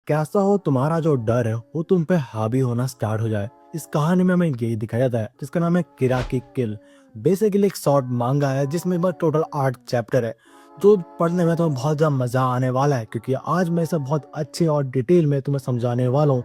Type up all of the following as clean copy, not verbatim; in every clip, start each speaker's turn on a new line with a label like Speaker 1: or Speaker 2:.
Speaker 1: कैसा हो तुम्हारा जो डर है वो तुम पे हावी होना स्टार्ट हो जाए। इस कहानी में हमें यही दिखाया जाता है जिसका नाम है किरा की किल। बेसिकली एक शॉर्ट मांगा है जिसमें बस टोटल 8 चैप्टर है जो पढ़ने में तुम्हें बहुत ज़्यादा मज़ा आने वाला है, क्योंकि आज मैं इसे बहुत अच्छे और डिटेल में तुम्हें समझाने वाला हूँ।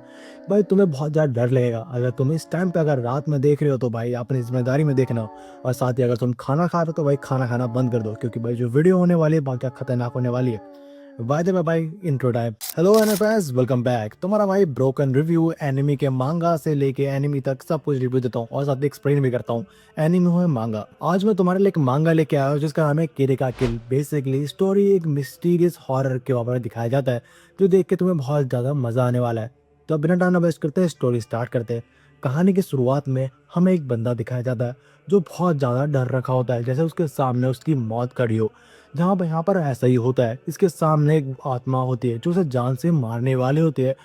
Speaker 1: भाई तुम्हें बहुत ज़्यादा डर लगेगा अगर तुम इस टाइम पे अगर रात में देख रहे हो तो भाई अपनी जिम्मेदारी में देखना। और साथ ही अगर तुम खाना खा रहे हो तो भाई खाना खाना बंद कर दो, क्योंकि भाई जो वीडियो होने वाली है बहुत खतरनाक होने वाली है। वादे में भाई intro time. Hello NFS, welcome back. तुम्हारा भाई ब्रोकन रिव्यू एनिमी के मांगा से लेके एनिमी तक सब कुछ रिव्यू देता हूँ और साथ ही एक्सप्लेन भी करता हूँ एनिमी हो या मांगा। आज मैं तुम्हारे लिए एक मांगा लेके आया हूँ जिसका नाम है किरे का किल। बेसिकली स्टोरी एक मिस्टीरियस हॉरर के ऊपर दिखाया जाता है जो देख के तुम्हें बहुत ज्यादा मजा आने वाला है। तो बिना टाइम वेस्ट करते हैं स्टोरी स्टार्ट करते हैं। कहानी की शुरुआत में हमें एक बंदा दिखाया जाता है जो बहुत ज्यादा डर रखा होता है, जैसे उसके सामने उसकी मौत खड़ी हो। जहाँ पर यहाँ पर ऐसा ही होता है, इसके सामने एक आत्मा होती है जो उसे जान से मारने वाले होते हैं।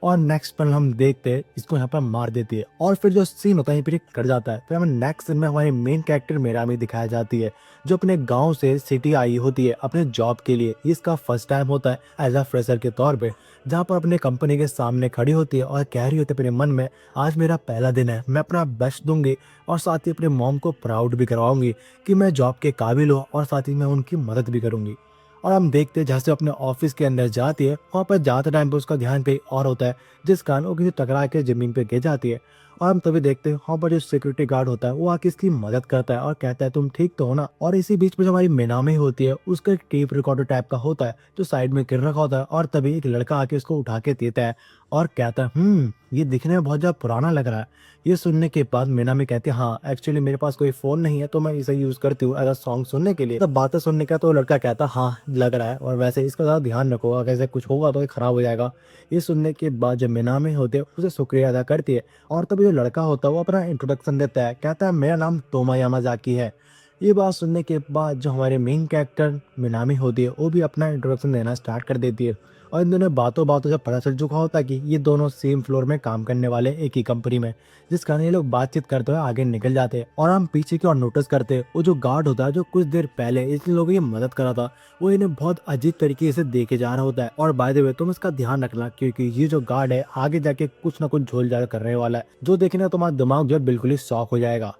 Speaker 1: और नेक्स्ट पल हम देखते हैं इसको यहाँ पर मार देती है और फिर जो सीन होता है फिर कट जाता है। फिर हमें नेक्स्ट सीन में हमारी मेन कैरेक्टर मेरामी दिखाई जाती है जो अपने गांव से सिटी आई होती है अपने जॉब के लिए। ये इसका फर्स्ट टाइम होता है एज अ फ्रेशर के तौर पे, जहाँ पर अपने कंपनी के सामने खड़ी होती है और कह रही होती है अपने मन में, आज मेरा पहला दिन है, मैं अपना बेस्ट दूंगी और साथ ही अपने मॉम को प्राउड भी करवाऊंगी कि मैं जॉब के काबिल हूँ और साथ ही मैं उनकी मदद भी करूंगी। और हम देखते हैं जैसे अपने ऑफिस के अंदर जाती है, वहाँ पर जाते टाइम पे उसका ध्यान कहीं और होता है जिस कारण वो किसी टकरा के जमीन पे गिर जाती है। और हम तभी देखते हैं वहाँ पर जो सिक्योरिटी गार्ड होता है वो आके इसकी मदद करता है और कहता है तुम ठीक तो हो ना। और इसी बीच में जो हमारी मेनामी होती है उसका एक टेप रिकॉर्डर टाइप का होता है जो साइड में गिर रखा होता है। और तभी एक लड़का आके उसको उठा के देता है और कहता है ये दिखने में बहुत ज्यादा पुराना लग रहा है। ये सुनने के बाद मेनामी कहती है हाँ एक्चुअली मेरे पास कोई फोन नहीं है तो मैं इसे यूज करती हूँ एज सॉन्ग सुनने के लिए। तब बातें सुनने का तो लड़का कहता हाँ लग रहा है, और वैसे इसका ज्यादा ध्यान रखो अगर ऐसे कुछ होगा तो ये खराब हो जाएगा। ये सुनने के बाद जब मेनामी होते है उसे शुक्रिया अदा करती है। और तभी जो लड़का होता है वो अपना इंट्रोडक्शन देता है, कहता है मेरा नाम तोमा यामाजाकी है। ये बात सुनने के बाद जो हमारे मेन कैरेक्टर मिनामी होती है वो भी अपना इंट्रोडक्शन देना स्टार्ट कर देती है। और इन दोनों बातों बातों जब पता चल चुका होता है कि ये दोनों सेम फ्लोर में काम करने वाले एक ही कंपनी में, जिस कारण ये लोग बातचीत करते हुए आगे निकल जाते हैं। और हम पीछे की ओर नोटिस करते हैं वो जो गार्ड होता है जो कुछ देर पहले इन लोगों की मदद करा था वो इन्हें बहुत अजीब तरीके से देखे जा रहा होता है। और बाय द वे तुम इसका ध्यान रखना क्योंकि ये जो गार्ड है आगे जाके कुछ ना कुछ झोल झाल करने वाला है जो देखने तुम्हारा दिमाग जो है बिल्कुल ही शॉक हो जाएगा।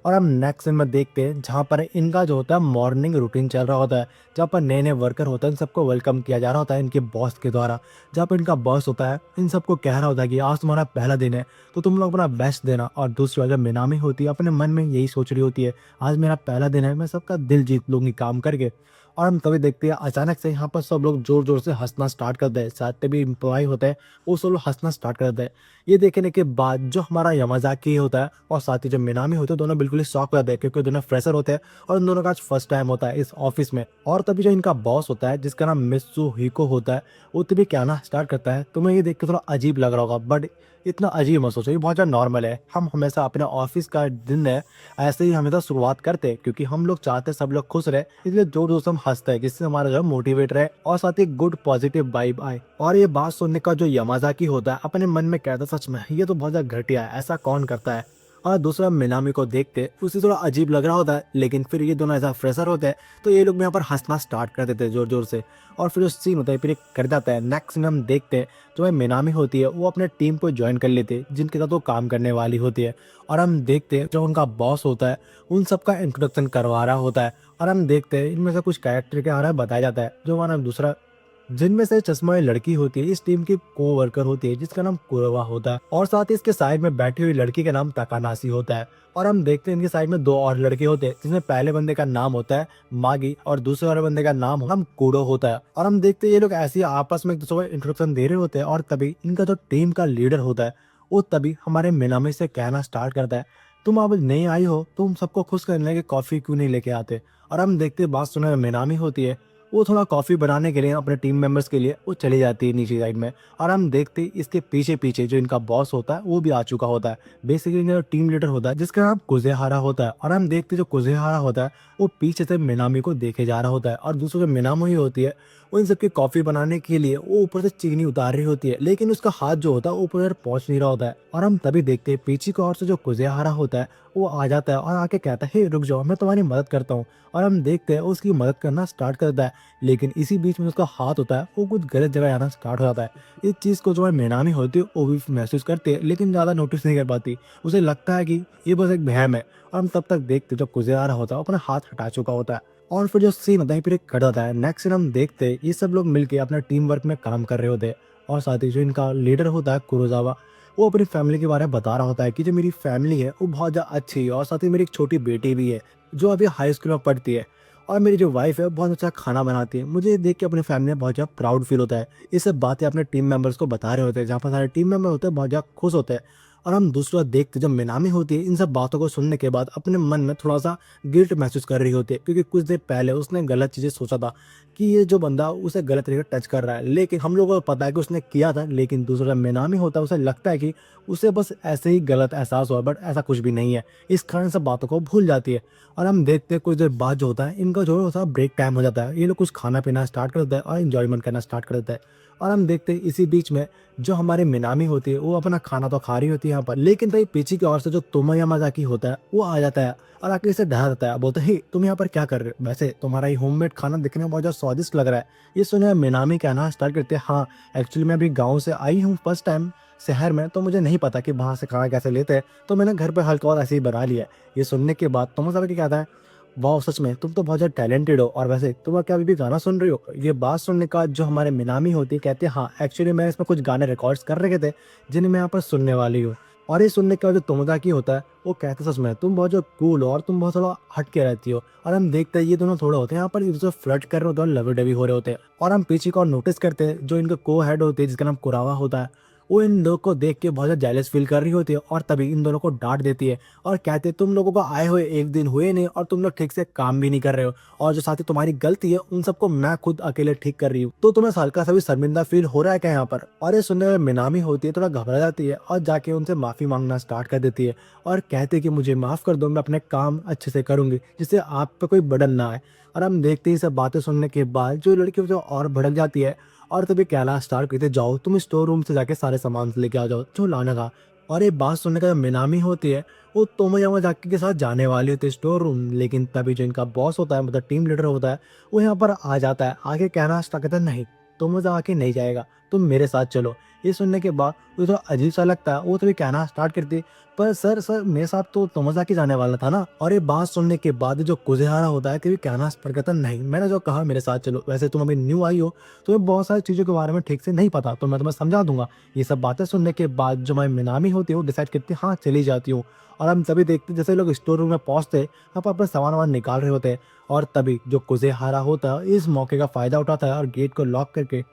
Speaker 1: और हम नेक्स्ट सीन में देखते हैं जहाँ पर इनका जो होता है मॉर्निंग रूटीन चल रहा होता है, जहाँ पर नए नए वर्कर होते हैं इन सबको वेलकम किया जा रहा होता है इनके बॉस के द्वारा। जहाँ पर इनका बॉस होता है इन सबको कह रहा होता है कि आज तुम्हारा पहला दिन है तो तुम लोग अपना बेस्ट देना। और दूसरी वजह मिनामी होती है अपने मन में यही सोच रही होती है, आज मेरा पहला दिन है, मैं सबका दिल जीत लूंगी काम करके। और हम तभी देखते हैं अचानक से यहाँ पर सब लोग जोर जोर से हंसना स्टार्ट कर दे, साथ में भी एम्प्लॉय होते हैं वो सब लोग हंसना स्टार्ट कर देते हैं। ये देखने के बाद जो हमारा यमाजाकी होता है और साथ ही जो मिनामी होते हैं दोनों बिल्कुल ही शॉक हो जाते हैं क्योंकि दोनों फ्रेशर होते हैं और इन दोनों का आज फर्स्ट टाइम होता है इस ऑफिस में। और तभी जो इनका बॉस होता है जिसका नाम मित्सु हिको होता है वो तभी कहना स्टार्ट करता है, तुम्हें ये देख के थोड़ा अजीब लग रहा होगा बट इतना अजीब मत सोचो, ये बहुत ज़्यादा नॉर्मल है। हम हमेशा अपने ऑफिस का दिन है ऐसे ही हमेशा शुरुआत करते हैं क्योंकि हम लोग चाहते हैं सब लोग खुश रहे, इसलिए जोर जोर से हम हंसते हैं जिससे हमारा जो है मोटिवेट रहे और साथ ही गुड पॉजिटिव वाइब आए। और ये बात सुनने का जो यमाजाकी होता है अपने मन में कहता है सच में ये तो बहुत ज्यादा घटिया है, ऐसा कौन करता है। और दूसरा मिनामी को देखते उसे थोड़ा अजीब लग रहा होता है, लेकिन फिर ये दोनों ऐसा फ्रेशर होते हैं तो ये लोग यहाँ पर हंसना स्टार्ट कर देते हैं जोर जोर से। और फिर जो सीन होता है फिर कर जाता है। नेक्स्ट सीन हम देखते हैं जो है मिनामी होती है वो अपने टीम को ज्वाइन कर लेते हैं जिनके साथ वो काम करने वाली होती है। और हम देखते हैं जो उनका बॉस होता है उन सबका इंट्रोडक्शन करवा रहा होता है। और हम देखते हैं इनमें से कुछ कैरेक्टर के बारे में बताया जाता है जो हमारा दूसरा, जिनमें से चश्मा वाली लड़की होती है इस टीम की को वर्कर होती है जिसका नाम कुरवा होता है और साथ ही इसके साइड में बैठी हुई लड़की का नाम तकानासी होता है। और हम देखते हैं इनके साइड में दो और लड़के होते हैं जिसमें पहले बंदे का नाम होता है मागी और दूसरे वाले बंदे का नाम हम कूडो होता है। और हम देखते हैं ये लोग ऐसे ही आपस में एक दूसरे को इंट्रोडक्शन दे रहे होते हैं और तभी इनका जो टीम का लीडर होता है वो तभी हमारे मिनामी से कहना स्टार्ट करता है, तुम अब नई आई हो तुम सबको खुश करने के कॉफी क्यों नहीं लेके आते। और हम देखते हैं बात सुनने में मिनामी होती है वो थोड़ा कॉफ़ी बनाने के लिए अपने टीम मेंबर्स के लिए वो चली जाती है नीचे साइड में। और हम देखते हैं इसके पीछे पीछे जो इनका बॉस होता है वो भी आ चुका होता है, बेसिकली इनका जो टीम लीडर होता है जिसका नाम कुजेहारा होता है। और हम देखते हैं जो कुजेहारा होता है वो पीछे से मिनामी को देखे जा रहा होता है और दूसरी जो मिनामी होती है वो इन सबकी कॉफ़ी बनाने के लिए वो ऊपर से चीनी उतार रही होती है, लेकिन उसका हाथ जो होता है वो ऊपर पहुंच नहीं रहा होता है। और हम तभी देखते हैं पीछे की ओर से जो कुज़ेहारा होता है वो आ जाता है और आके कहता है, हे रुक जाओ, मैं तुम्हारी मदद करता हूँ। और हम देखते हैं उसकी मदद करना स्टार्ट करता है, लेकिन इसी बीच में उसका हाथ होता है वो कुछ गलत जगह आना स्टार्ट हो जाता है। इस चीज़ को जो है मीनामी होती है वो भी महसूस करती है, लेकिन ज़्यादा नोटिस नहीं कर पाती। उसे लगता है कि ये बस एक वहम है। और हम तब तक देखते जब कुज़ेहारा होता है वो अपना हाथ हटा चुका होता है। और फिर जो सीन होता है फिर एक कट होता है। नेक्स्ट सीन हम देखते हैं ये सब लोग मिलके अपना टीम वर्क में काम कर रहे होते हैं। और साथ ही जो इनका लीडर होता है कुरोसावा, वो अपनी फैमिली के बारे में बता रहा होता है कि जो मेरी फैमिली है वो बहुत ज़्यादा अच्छी है, और साथ ही मेरी एक छोटी बेटी भी है जो अभी हाई स्कूल में पढ़ती है। और मेरी जो वाइफ है वो बहुत अच्छा खाना बनाती है। मुझे ये देख के अपनी फैमिली में बहुत ज़्यादा प्राउड फील होता है। ये सब बातें अपने टीम मेंबर्स को बता रहे होते हैं, जहाँ पर सारे टीम मेंबर होते हैं बहुत ज़्यादा खुश होते हैं। और हम दूसरा देखते जब मिनामी होती है इन सब बातों को सुनने के बाद अपने मन में थोड़ा सा गिल्ट महसूस कर रही होती है, क्योंकि कुछ देर पहले उसने गलत चीज़ें सोचा था कि ये जो बंदा उसे गलत तरीके से टच कर रहा है, लेकिन हम लोगों को पता है कि उसने किया था। लेकिन दूसरा मिनामी होता है उसे लगता है कि उसे बस ऐसे ही गलत एहसास हुआ, बट ऐसा कुछ भी नहीं है। इस कारण सब बातों को भूल जाती है। और हम देखते हैं कुछ देर बाद जो होता है इनका जो होता है ब्रेक टाइम हो जाता है, ये लोग कुछ खाना पीना स्टार्ट कर देते हैं और इंजॉयमेंट करना स्टार्ट कर देते हैं। और हम देखते हैं इसी बीच में जो हमारी मिनामी होती है वो अपना खाना तो खा रही होती है यहाँ पर, लेकिन भाई पीछे की ओर से जो तोमोयामाजाकी होता है वो आ जाता है और आके इसे डरा देता है। बोलते हैं, हे तुम यहाँ पर क्या कर रहे हो? वैसे तुम्हारा ये होममेड खाना दिखने में बहुत ज़्यादा स्वादिष्ट लग रहा है। ये सुने मिनामी कहना स्टार्ट करते हैं, हाँ एक्चुअली मैं अभी गाँव से आई हूँ फर्स्ट टाइम शहर में, तो मुझे नहीं पता कि वहाँ से खाना कैसे लेते हैं, तो मैंने घर पे हल्का और ऐसे ही बना लिया है। ये सुनने के बाद तोमोयामाजाकी कहता है, वाह सच में तुम तो बहुत ज़्यादा टैलेंटेड हो, और वैसे तुम क्या अभी भी गाना सुन रही हो? ये बात सुनने का जो हमारे मिनामी होती है कहते हैं, हाँ एक्चुअली मैं इसमें कुछ गाने रिकॉर्ड्स कर रखे थे जिन्हें मैं यहाँ पर सुनने वाली हूँ। और ये सुनने के बाद जो तोमोजाकी होता है वो कहते सच में तुम बहुत जो कूल हो और तुम बहुत थोड़ा हट के रहती हो। और हम देखते हैं ये दोनों थोड़े होते हैं यहाँ पर एक दूसरे फ्लर्ट कर रहे होते हैं और लवी डवी हो रहे होते हैं। और हम पीछे को और नोटिस करते हैं जो इनका को हेड होती है जिसका नाम कुरावा होता है, वो इन लोगों को देख के बहुत ज़्यादा जेलस फील कर रही होती है और तभी इन दोनों को डांट देती है और कहते हैं, तुम लोगों को आए हुए एक दिन हुए नहीं और तुम लोग ठीक से काम भी नहीं कर रहे हो, और जो साथी तुम्हारी गलती है उन सबको मैं खुद अकेले ठीक कर रही हूँ, तो तुम्हें हल्का सा भी शर्मिंदा फील हो रहा है क्या यहाँ पर? और ये सुनने में मिनामी होती है थोड़ा घबरा जाती है और जाके उनसे माफ़ी मांगना स्टार्ट कर देती है और कहते हैं कि मुझे माफ़ कर दो, मैं अपने काम अच्छे से करूँगी जिससे आप पे कोई बर्डन ना आए। और हम देखते ही सब बातें सुनने के बाद जो लड़की जो और भड़क जाती है और तभी कहना स्टार्ट करते, जाओ तुम स्टोर रूम से जाके सारे सामान लेके आ जाओ जो लाना था। और ये बात सुनने का जो मिनामी होती है वो तोमोयामाजाकी के साथ जाने वाली होती है स्टोर रूम, लेकिन तभी जो इनका बॉस होता है मतलब टीम लीडर होता है वो यहाँ पर आ जाता है। आगे कहना स्टार्ट करता है, नहीं तोमोयाजाकी नहीं जाएगा, तुम मेरे साथ चलो। ये सुनने के बाद वो थोड़ा अजीब सा लगता है, वो तभी कहना स्टार्ट करती है, पर सर मेरे साथ तो तोमोयाजाकी जाने वाला था ना। और ये बात सुनने के बाद जो कुज़ेहारा होता है कि कहना स्टार्ट करता है, नहीं मैंने जो कहा मेरे साथ चलो, वैसे तुम अभी न्यू आई हो, तुम्हें बहुत सारी चीज़ों के बारे में ठीक से नहीं पता, तो मैं तुम्हें समझा दूंगा। ये सब बातें सुनने के बाद जो हमारी मिनामी होती है वो डिसाइड करती है, हाँ चली जाती हूँ। और हम तभी देखते जैसे लोग स्टोर रूम में पहुंचते यहाँ पर अपना सामान वामान निकाल रहे होते हैं, और तभी जो कुज़ेहारा होता है इस मौके का फायदा उठाता है और गेट को लॉक करके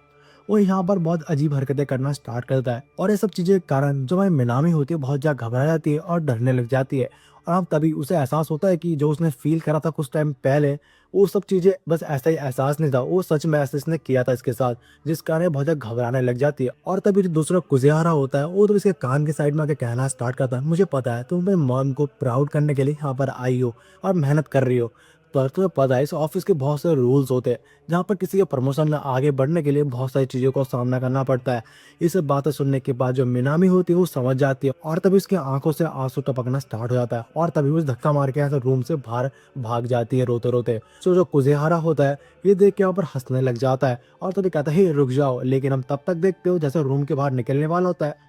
Speaker 1: वो यहाँ पर बहुत अजीब हरकतें करना स्टार्ट करता है। और ये सब चीज़ें के कारण जो हमारी मिनामी होती है बहुत ज़्यादा घबरा जाती है और डरने लग जाती है। और अब तभी उसे एहसास होता है कि जो उसने फील करा था कुछ टाइम पहले वो सब चीज़ें बस ऐसा ही एहसास नहीं था, वो सच में ऐसे इसने किया था इसके साथ, जिस कारण ये बहुत ज़्यादा घबराने लग जाती है। और तभी जो दूसरा कुज़ेहारा होता है वो तो इसके कान के साइड में आके कहना स्टार्ट करता है, मुझे पता है तुम अपने मॉम को प्राउड करने के लिए यहाँ पर आई हो और मेहनत कर रही हो, पर तुम्हें पता है इस ऑफिस के बहुत सारे रूल्स होते हैं जहाँ पर किसी के प्रमोशन में आगे बढ़ने के लिए बहुत सारी चीज़ों का सामना करना पड़ता है। ये सब बातें सुनने के बाद जो मिनामी होती है वो समझ जाती है और तभी उसकी आंखों से आंसू टपकना स्टार्ट हो जाता है और तभी वो धक्का मार के ऐसे रूम से बाहर भाग जाती है रोते रोते। सो जो कुज़ेहारा होता है ये देख के यहाँ पर हंसने लग जाता है और तभी कहता है, हे रुक जाओ, लेकिन हम तब तक देखते हो जैसे रूम के बाहर निकलने वाला होता है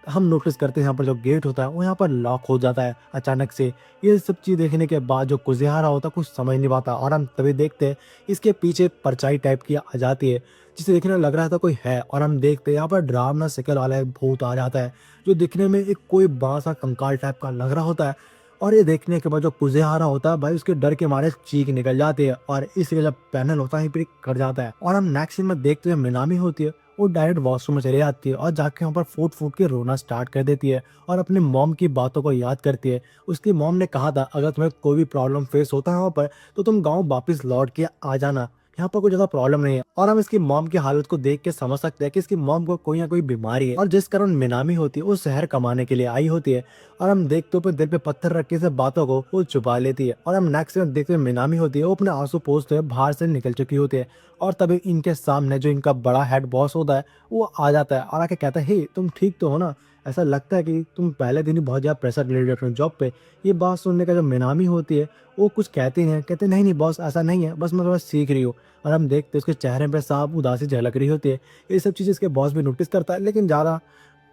Speaker 1: हम नोटिस करते हैं यहाँ पर जो गेट होता है वो यहाँ पर लॉक हो जाता है अचानक से। ये सब चीज़ देखने के बाद जो कुज़ेहारा होता है कुछ समझ नहीं पाता और हम तभी देखते हैं इसके पीछे परछाई टाइप की आ जाती है जिसे देखने में लग रहा था कोई है, और हम देखते हैं यहाँ पर डरावना शक्ल वाला एक भूत आ जाता है जो दिखने में एक कोई बासा कंकाल टाइप का लग रहा होता है। और ये देखने के बाद जो कुज़ेहारा होता है भाई उसके डर के मारे चीख निकल जाती है और इसके जब पैनल होता है फिर कट जाता है। और हम नेक्स्ट सीन में देखते हैं मिनामी होती है वो डायरेक्ट वॉशरूम में चली जाती है और जाके वहाँ पर फूट फूट के रोना स्टार्ट कर देती है और अपने मॉम की बातों को याद करती है। उसकी मॉम ने कहा था अगर तुम्हें कोई भी प्रॉब्लम फेस होता है वहाँ पर तो तुम गाँव वापस लौट के आ जाना, यहाँ पर कोई ज़्यादा प्रॉब्लम नहीं है। और हम इसकी मॉम की हालत को देख के समझ सकते हैं कि इसकी मॉम को कोई ना कोई बीमारी है और जिस कारण मिनामी होती है वो शहर कमाने के लिए आई होती है। और हम देखते हैं दिल पे पत्थर रख के सब बातों को वो छुपा लेती है। और हम नेक्स्ट में देखते हैं मिनामी होती है वो अपने आंसू पोंछते हुए बाहर से निकल चुकी होती है। और तभी इनके सामने जो इनका बड़ा हेड बॉस होता है वो आ जाता है और आके कहता है, हे तुम ठीक तो हो ना, ऐसा लगता है कि तुम पहले दिन ही बहुत ज़्यादा प्रेशर ले रहे हो अपने जॉब पे। ये बात सुनने का जो मिनामी होती है वो कुछ कहती नहीं है, कहते नहीं नहीं बॉस ऐसा नहीं है, बस मैं थोड़ा सीख रही हूँ। और हम देखते हैं उसके चेहरे पे साफ उदासी झलक रही होती है। ये सब चीज़ें इसके बॉस भी नोटिस करता है, लेकिन ज़्यादा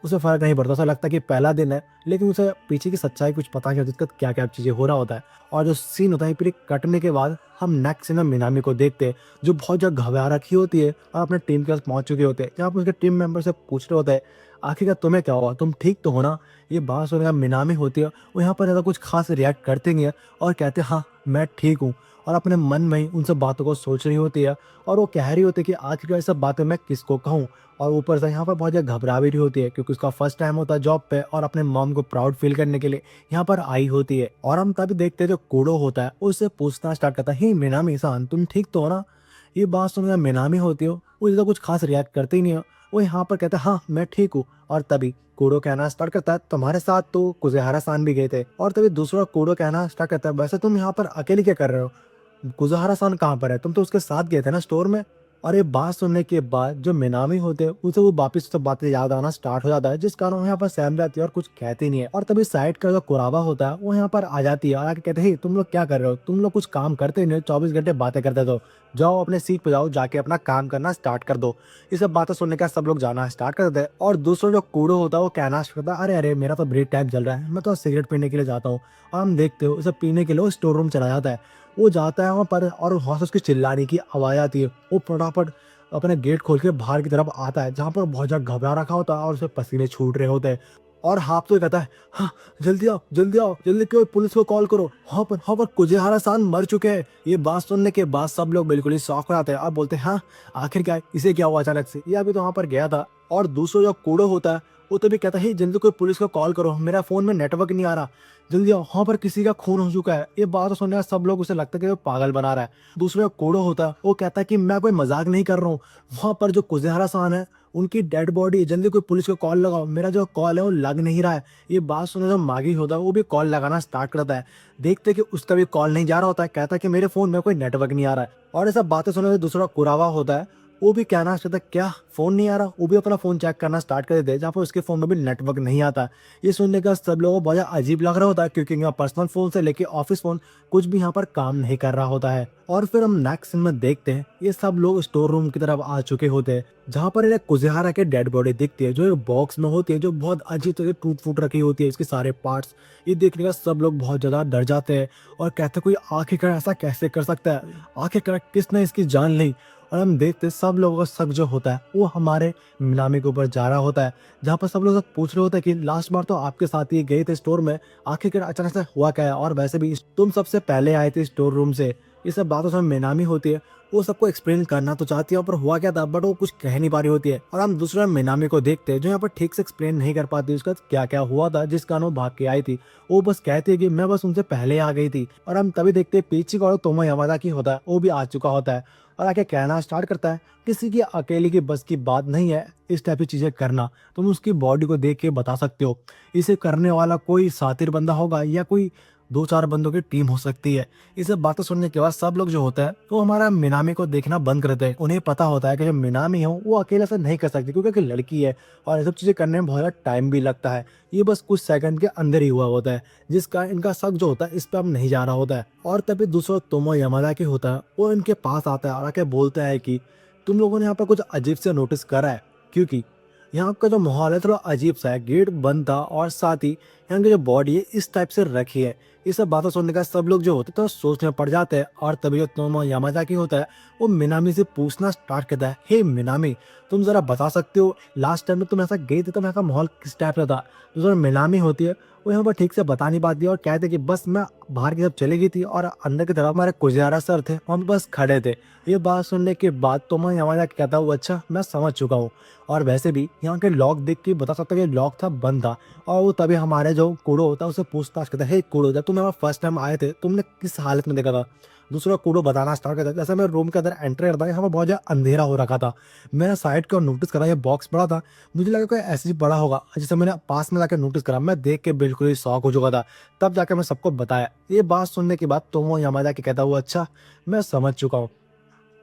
Speaker 1: उसे फ़र्क नहीं पड़ता। उसे लगता है कि पहला दिन है, लेकिन उसे पीछे की सच्चाई कुछ पता नहीं होती, इसका क्या-क्या चीज़ें हो रहा होता है। और जो सीन होता है फिर कटने के बाद हम नेक्स्ट सीन में मिनामी को देखते हैं, जो बहुत ज़्यादा घबरा रखी होती है और अपने टीम के पास पहुँच चुके होते हैं। जहाँ पे उसके टीम मेंबर से पूछ रहे होते हैं, आखिरकार तुम्हें क्या हुआ? तुम ठीक तो हो ना? ये बात सुनने के बाद मिनामी होती है, वो यहाँ पर ज़्यादा कुछ ख़ास रिएक्ट करते नहीं है और कहते हैं, हाँ, मैं ठीक हूँ। और अपने मन में ही उन सब बातों को सोच रही होती है और वो कह रही होती है कि आखिरकार ये सब बातें मैं किसको कहूँ? और ऊपर से यहाँ पर बहुत ज़्यादा घबरा भी रही होती है क्योंकि उसका फर्स्ट टाइम होता है जॉब पे और अपने मॉम को प्राउड फील करने के लिए यहाँ पर आई होती है। और हम तभी देखते हैं जो कूड़ो होता है उससे पूछना स्टार्ट करता है, हे मिनामी सान तुम ठीक तो हो ना? ये बात सुनकर मिनामी होती हो वो ज़्यादा कुछ खास रिएक्ट करते ही नहीं हो। वो यहाँ पर कहता है, हाँ मैं ठीक हूँ। और तभी कूड़ो कहना स्टार्ट करता है, तुम्हारे साथ तो कुजेहारा सान भी गए थे। और तभी दूसरा कूड़ो कहना स्टार्ट करता है, वैसे तुम यहाँ पर अकेले क्या कर रहे हो? कुज़ाहारा-सान कहाँ पर है? तुम तो उसके साथ गए थे ना स्टोर में। और ये बात सुनने के बाद जो मिनामी होते हैं उसे वो वापस सब बातें याद आना स्टार्ट हो जाता है, जिस कारण वो यहाँ पर सहम जाती है और कुछ कहती नहीं है। और तभी साइड का जो कुराबा होता है वो यहाँ पर आ जाती है और आके कहते हैं, हे तुम लोग क्या कर रहे हो? तुम लोग कुछ काम करते नहीं हो, 24 घंटे बातें करते हो। जाओ अपने सीट पे जाओ, जाके अपना काम करना स्टार्ट कर दो। ये सब बातें सुनने के बाद सब लोग जाना स्टार्ट कर देते हैं और दूसरा जो कूड़ो होता है वो कहना स्टार्ट करता है, अरे अरे मेरा तो ब्रेक टाइम चल रहा है, मैं तो सिगरेट पीने के लिए जाता हूँ। और हम देखते हो उसे पीने के लिए वो स्टोर रूम चला जाता है। वो जाता है वहाँ पर और वहाँ से उसकी चिल्लाने की आवाज़ आती है। वो फटाफट अपने गेट खोल के बाहर की तरफ आता है, जहाँ पर बहुत ज़्यादा घबरा रखा होता है और उसे पसीने छूट रहे होते हैं। और हाँफते हुए कहता है, हाँ जल्दी आओ जल्दी आओ, जल्दी क्यों पुलिस को कॉल करो, वहाँ पर कुजेहारा सान मर चुके हैं। ये बात सुनने के बाद सब लोग बिल्कुल ही शॉक हो जाते हैं और बोलते हैं, हाँ आखिर क्या है, इसे क्या हुआ अचानक से, ये अभी तो वहाँ पर गया था। और दूसरा जो कूड़ो होता है वो तभी कहता है, जल्दी कोई पुलिस को कॉल करो, मेरा फ़ोन में नेटवर्क नहीं आ रहा, जल्दी आओ, वहाँ पर किसी का खून हो चुका है। ये बात सुनने के बाद सब लोग उसे लगता है कि वो पागल बना रहा है। दूसरा कूड़ो होता है वो कहता है कि मैं कोई मजाक नहीं कर रहा हूँ, वहाँ पर जो कुजेहारा सान है उनकी डेड बॉडी, जल्दी कोई पुलिस को कॉल लगाओ, मेरा जो कॉल है वो लग नहीं रहा है। ये बात सुने जो मागी होता है वो भी कॉल लगाना स्टार्ट करता है। देखते कि उसका भी कॉल नहीं जा रहा होता है, कहता है कि मेरे फ़ोन में कोई नेटवर्क नहीं आ रहा है। और ये सब बातें सुने दूसरा कुरावा होता है वो भी कहना चाहता है, क्या फ़ोन नहीं आ रहा? वो भी अपना फ़ोन चेक करना स्टार्ट कर देते हैं, जहाँ पर उसके फ़ोन में भी नेटवर्क नहीं आता। ये सुनने का सब लोगों को बहुत ज़्यादा अजीब लग रहा होता है क्योंकि यहाँ पर्सनल फ़ोन से लेके ऑफिस फ़ोन कुछ भी यहाँ पर काम नहीं कर रहा होता है। और फिर हम नेक्स्ट सीन में देखते हैं ये सब लोग स्टोर रूम की तरफ आ चुके होते हैं, जहाँ पर इन्हें कुजेहारा की डेड बॉडी दिखती है, जो एक बॉक्स में होती है, जो बहुत अजीब तरह से टूट-फूट रखी होती है इसके सारे पार्ट्स। ये देखने का सब लोग बहुत ज़्यादा डर जाते हैं और कहते हैं, कोई आखिरकार ऐसा कैसे कर सकता है? आखिरकार किसने इसकी जान ली? और हम देखते हैं सब लोगों का शक जो होता है वो हमारे मिनामी के ऊपर जा रहा होता है, जहाँ पर सब लोग पूछ रहे होते हैं कि लास्ट बार तो आपके साथ ही गए थे स्टोर में, आखिरकार अचानक से हुआ क्या है? और वैसे भी तुम सबसे पहले आए थे स्टोर रूम से। ये सब बातों से मिनामी होती है, वो सबको एक्सप्लेन करना तो चाहती है पर हुआ क्या था, बट वो कुछ कह नहीं पा रही होती है। और हम दूसरा मिनामी को देखते हैं जो यहाँ पर ठीक से एक्सप्लेन नहीं कर पाती उसका क्या क्या हुआ था जिस कारण वो भाग के आई थी। वो बस कहती है कि मैं बस उनसे पहले आ गई थी। और हम तभी देखते हैं पीछे का तोमो यामादा की होता है, वो भी आ चुका होता है और आके कहना स्टार्ट करता है, किसी की अकेले की बस की बात नहीं है इस टाइप की चीजें करना, तुम उसकी बॉडी को देख के बता सकते हो इसे करने वाला कोई सातिर बंदा होगा या कोई 2-4 बंदों की टीम हो सकती है। ये सब बातें सुनने के बाद सब लोग जो होता है वो हमारा मिनामी को देखना बंद कर देते हैं। उन्हें पता होता है कि जो मिनामी हो वो अकेले से नहीं कर सकती क्योंकि एक लड़की है और ये सब चीजें करने में बहुत ज़्यादा टाइम भी लगता है। ये बस कुछ सेकंड के अंदर ही हुआ होता है, जिसका इनका शक जो होता है इस पर अब नहीं जा रहा होता है। और तभी दूसरा तोमो यामादा की होता है, वो इनके पास आता है और आके बोलता है कि तुम लोगों ने यहाँ पर कुछ अजीब से नोटिस करा है, क्योंकि यहाँ का जो माहौल है थोड़ा अजीब सा है, गेट बंद था और साथ ही यहाँ की जो बॉडी है इस टाइप से रखी है। ये सब बातें सुनने का सब लोग जो होते हैं तो सोचने में पड़ जाते हैं। और तभी जो तोमो यामाजाकी होता है वो मिनामी से पूछना स्टार्ट करता है, हे मिनामी तुम जरा बता सकते हो लास्ट टाइम में तुम ऐसा गए थे तो यहाँ का माहौल किस टाइप का था? तो जो मिनामी होती है वो यहाँ पर ठीक से बता नहीं पाती और कहते कि बस मैं बाहर की तरफ चली गई थी और अंदर की तरफ हमारे कुजारा सर थे, हम बस खड़े थे। ये बात सुनने के बाद तोमो यामाजाकी कहता हूँ, अच्छा मैं समझ चुका हूँ। और वैसे भी यहाँ के लॉक देख के बता सकता कि लॉक था बंद था। और वो तभी हमारे जो जो कूड़ो होता है उससे पूछताछ करता है, हे कूड़ो, जब तुम यहाँ फर्स्ट टाइम आए थे तुमने किस हालत में देखा था? दूसरा कूड़ो बताना स्टार्ट करता है, जैसे मैं रूम के अंदर एंटर करता, यहाँ पर बहुत ज़्यादा अंधेरा हो रखा था। मैंने साइड की ओर नोटिस करा, ये बॉक्स बड़ा था। मुझे लगा कोई ऐसे ही बड़ा होगा, जिसे मैंने पास में जाकर नोटिस करा। मैं देख के बिल्कुल ही शॉक हो चुका था। तब जाकर मैं सबको बताया। ये बात सुनने के बाद तोमो यामाजाकी कहता हुआ, अच्छा मैं समझ चुका हूँ।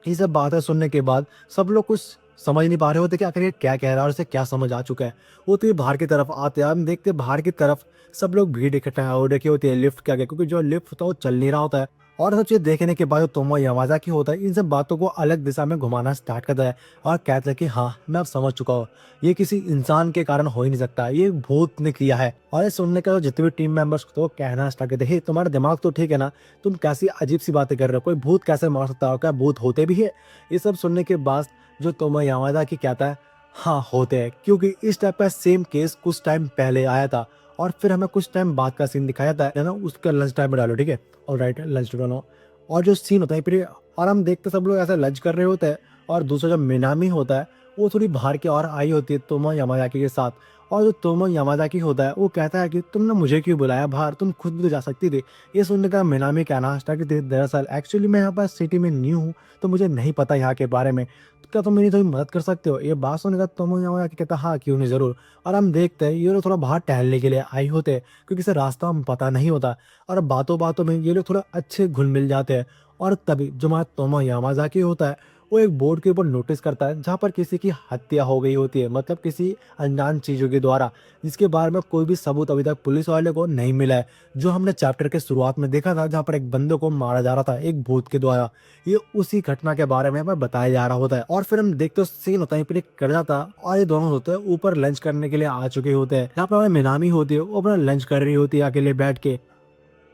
Speaker 1: ये सब बातें सुनने के बाद सब लोग कुछ समझ नहीं पा रहे होते कि आखिर ये क्या कह रहा है और इसे क्या समझ आ चुका है। वो तो ये बाहर की तरफ आते हैं, हम देखते हैं बाहर की तरफ सब लोग भीड़ इकट्ठा हो रखी होती है लिफ्ट के आगे, क्योंकि जो लिफ्ट होता है वो चल नहीं रहा होता है। और सब चीज़ देखने के बाद जो तोमो यामाजाकी होता है इन सब बातों को अलग दिशा में घुमाना स्टार्ट करता है और कहता है कि हाँ मैं अब समझ चुका हूँ, ये किसी इंसान के कारण हो ही नहीं सकता, ये भूत ने किया है। और ये सुनने का जितने भी टीम मेंबर्स तो कहना स्टार्ट करते हैं, तुम्हारा दिमाग तो ठीक है ना, तुम कैसी अजीब सी बातें कर रहे हो, कोई भूत कैसे मार सकता है, क्या भूत होते भी है? ये सब सुनने के बाद जो तोमो यामाजाकी कहता है, हाँ होते हैं, क्योंकि इस टाइप का सेम केस कुछ टाइम पहले आया था। और फिर हमें कुछ टाइम बाद का सीन दिखाया था, है ना, उसका लंच टाइम में डालो, ठीक है, ऑलराइट लंच डालो। और जो सीन होता है फिर, और हम देखते सब लोग ऐसे लंच कर रहे होते हैं, और दूसरा जो मिनामी होता है वो थोड़ी बाहर की ओर आई होती है तोमो यामाजाकी के साथ। और जो तोमो यामाजाकी होता है वो कहता है कि तुमने मुझे क्यों बुलाया बाहर, तुम खुद भी तो जा सकती थी। ये सुनने का मिनामी कहना स्टार्ट करती है, दरअसल एक्चुअली मैं यहाँ पर सिटी में न्यू हूँ, तो मुझे नहीं पता यहाँ के बारे में, तो क्या तुम मेरी थोड़ी मदद कर सकते हो? ये बात सुनने का तोमो यामाजाकी कहता है, हाँ क्यों नहीं, ज़रूर। और हम देखते हैं ये लोग थोड़ा बाहर टहलने के लिए आई होते हैं, क्योंकि इसे रास्ता हम पता नहीं होता। और बातों बातों में ये लोग थोड़ा अच्छे घुल मिल जाते हैं। और तभी जो हमारा तोमो यामाजाकी होता है वो एक बोर्ड के ऊपर नोटिस करता है जहाँ पर किसी की हत्या हो गई होती है, मतलब किसी अनजान चीज़ों के द्वारा, जिसके बारे में कोई भी सबूत अभी तक पुलिस वाले को नहीं मिला है। जो हमने चैप्टर के शुरुआत में देखा था जहाँ पर एक बंदे को मारा जा रहा था एक भूत के द्वारा, ये उसी घटना के बारे में हमें बताया जा रहा होता है। और फिर हम देखते सीन होता है फिर कर जाता, और ये दोनों होते हैं ऊपर लंच करने के लिए आ चुके होते हैं, जहाँ पर हमारी मिनामी होती है वो अपना लंच कर रही होती है अकेले बैठ के।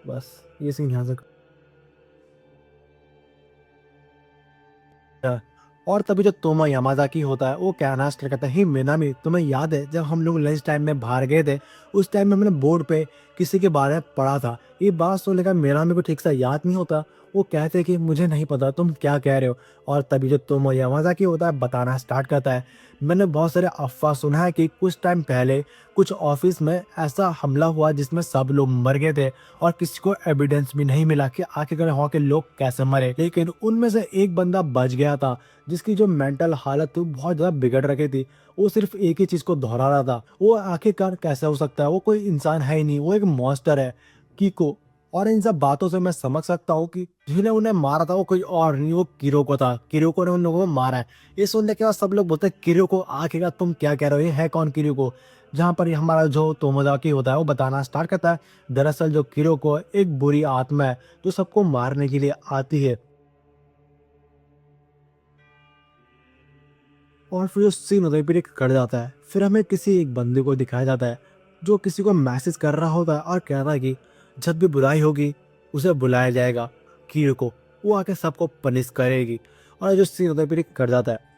Speaker 1: बस ये सीन यहाँ से। और तभी जो तोमा यामाजाकी होता है वो कहना स्टार्ट करता है, ही मिनामी तुम्हें याद है जब हम लोग लंच टाइम में बाहर गए थे, उस टाइम में हमने बोर्ड पे किसी के बारे में पढ़ा था। ये बात सुनने का मिनामी को ठीक से याद नहीं होता, वो कहते हैं कि मुझे नहीं पता तुम क्या कह रहे हो। और तभी जो तोमो यामाजाकी होता है बताना स्टार्ट करता है, मैंने बहुत सारे अफवाह सुना है कि कुछ टाइम पहले कुछ ऑफिस में ऐसा हमला हुआ जिसमें सब लोग मर गए थे, और किसी को एविडेंस भी नहीं मिला कि आखिरकार वहाँ के लोग कैसे मरे, लेकिन उनमें से एक बंदा बच गया था जिसकी जो मेंटल हालत थी वो बहुत ज़्यादा बिगड़ रखी थी। वो सिर्फ एक ही चीज़ को दोहरा रहा था, वो आखिरकार कैसे हो सकता है, वो कोई इंसान है ही नहीं, वो एक मॉन्स्टर है, कीको। और इन सब बातों से मैं समझ सकता हूँ कि जिन्हें उन्हें मारा था वो कोई और नहीं, वो किरोको था, किरोको ने उन लोगों को मारा है। ये सुनने के बाद सब लोग बोलते हैं किरोको, आखिरकार तुम क्या कह रहे हो, ये है कौन किरोको? जहाँ पर ये हमारा जो तोमोजाकी होता है वो बताना स्टार्ट करता है, दरअसल जो किरोको एक बुरी आत्मा है जो सबको मारने के लिए आती है। और फिर जो सीन होता है फिर एक कट जाता है, फिर हमें किसी एक बंदे को दिखाया जाता है जो किसी को मैसेज कर रहा होता है और कह रहा है कि जब भी बुराई होगी उसे बुलाया जाएगा, कीर को, वो आके सबको पनिश करेगी। और जो सीन होता है फिर एक कट जाता है।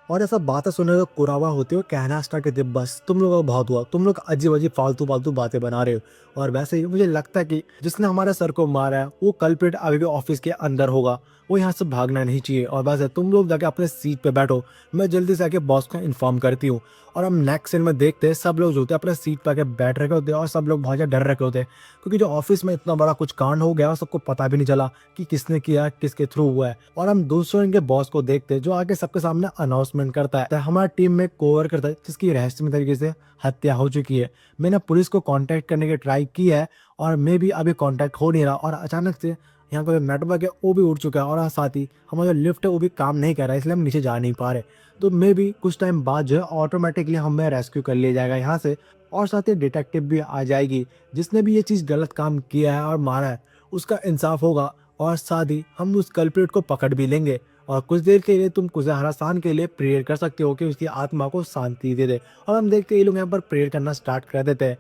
Speaker 1: और ऐसा बातें सुनने को कुरावा होती है, वो कहना स्टार्ट करती है, बस तुम लोगों का बहुत हुआ, तुम लोग अजीब अजीब फालतू फालतू बातें बना रहे हो। और वैसे ही मुझे लगता है कि जिसने हमारे सर को मारा है वो कल्प्रिट अभी भी ऑफिस के अंदर होगा, वो यहाँ से भागना नहीं चाहिए। और बस है, तुम लोग जाके अपने सीट पे बैठो, मैं जल्दी से आके बॉस को इन्फॉर्म करती हूँ। और हम नेक्स्ट सीन में देखते हैं सब लोग जो होते हैं अपने सीट पे आके बैठ रखे होते हैं, और सब लोग बहुत ज़्यादा डर रखे होते हैं, क्योंकि जो ऑफिस में इतना बड़ा कुछ कांड हो गया और सबको पता भी नहीं चला कि किसने किया, किसके थ्रू हुआ है। और हम दूसरों इनके बॉस को देखते हैं जो आके सबके सामने अनाउंसमेंट करता है, हमारा टीम में कोवर करता है जिसकी रहस्यमय तरीके से हत्या हो चुकी है। मैंने पुलिस को कांटेक्ट करने की ट्राई की है, और मैं भी अभी कांटेक्ट हो नहीं रहा, और अचानक से यहाँ का जो नेटवर्क है वो भी उड़ चुका है, और साथ ही हमारा जो लिफ्ट है वो भी काम नहीं कर रहा है, इसलिए हम नीचे जा नहीं पा रहे। तो मे भी कुछ टाइम बाद जो है ऑटोमेटिकली हमें रेस्क्यू कर लिया जाएगा यहाँ से, और साथ ही डिटेक्टिव भी आ जाएगी, जिसने भी ये चीज़ गलत काम किया है और मारा है उसका इंसाफ होगा, और साथ ही हम उस कल्प्रिट को पकड़ भी लेंगे। और कुछ देर के लिए तुम कुछ हरासान के लिए प्रेयर कर सकते हो कि उसकी आत्मा को शांति दे दे। और हम देखते हैं ये लोग यहाँ पर प्रेयर करना स्टार्ट कर देते हैं।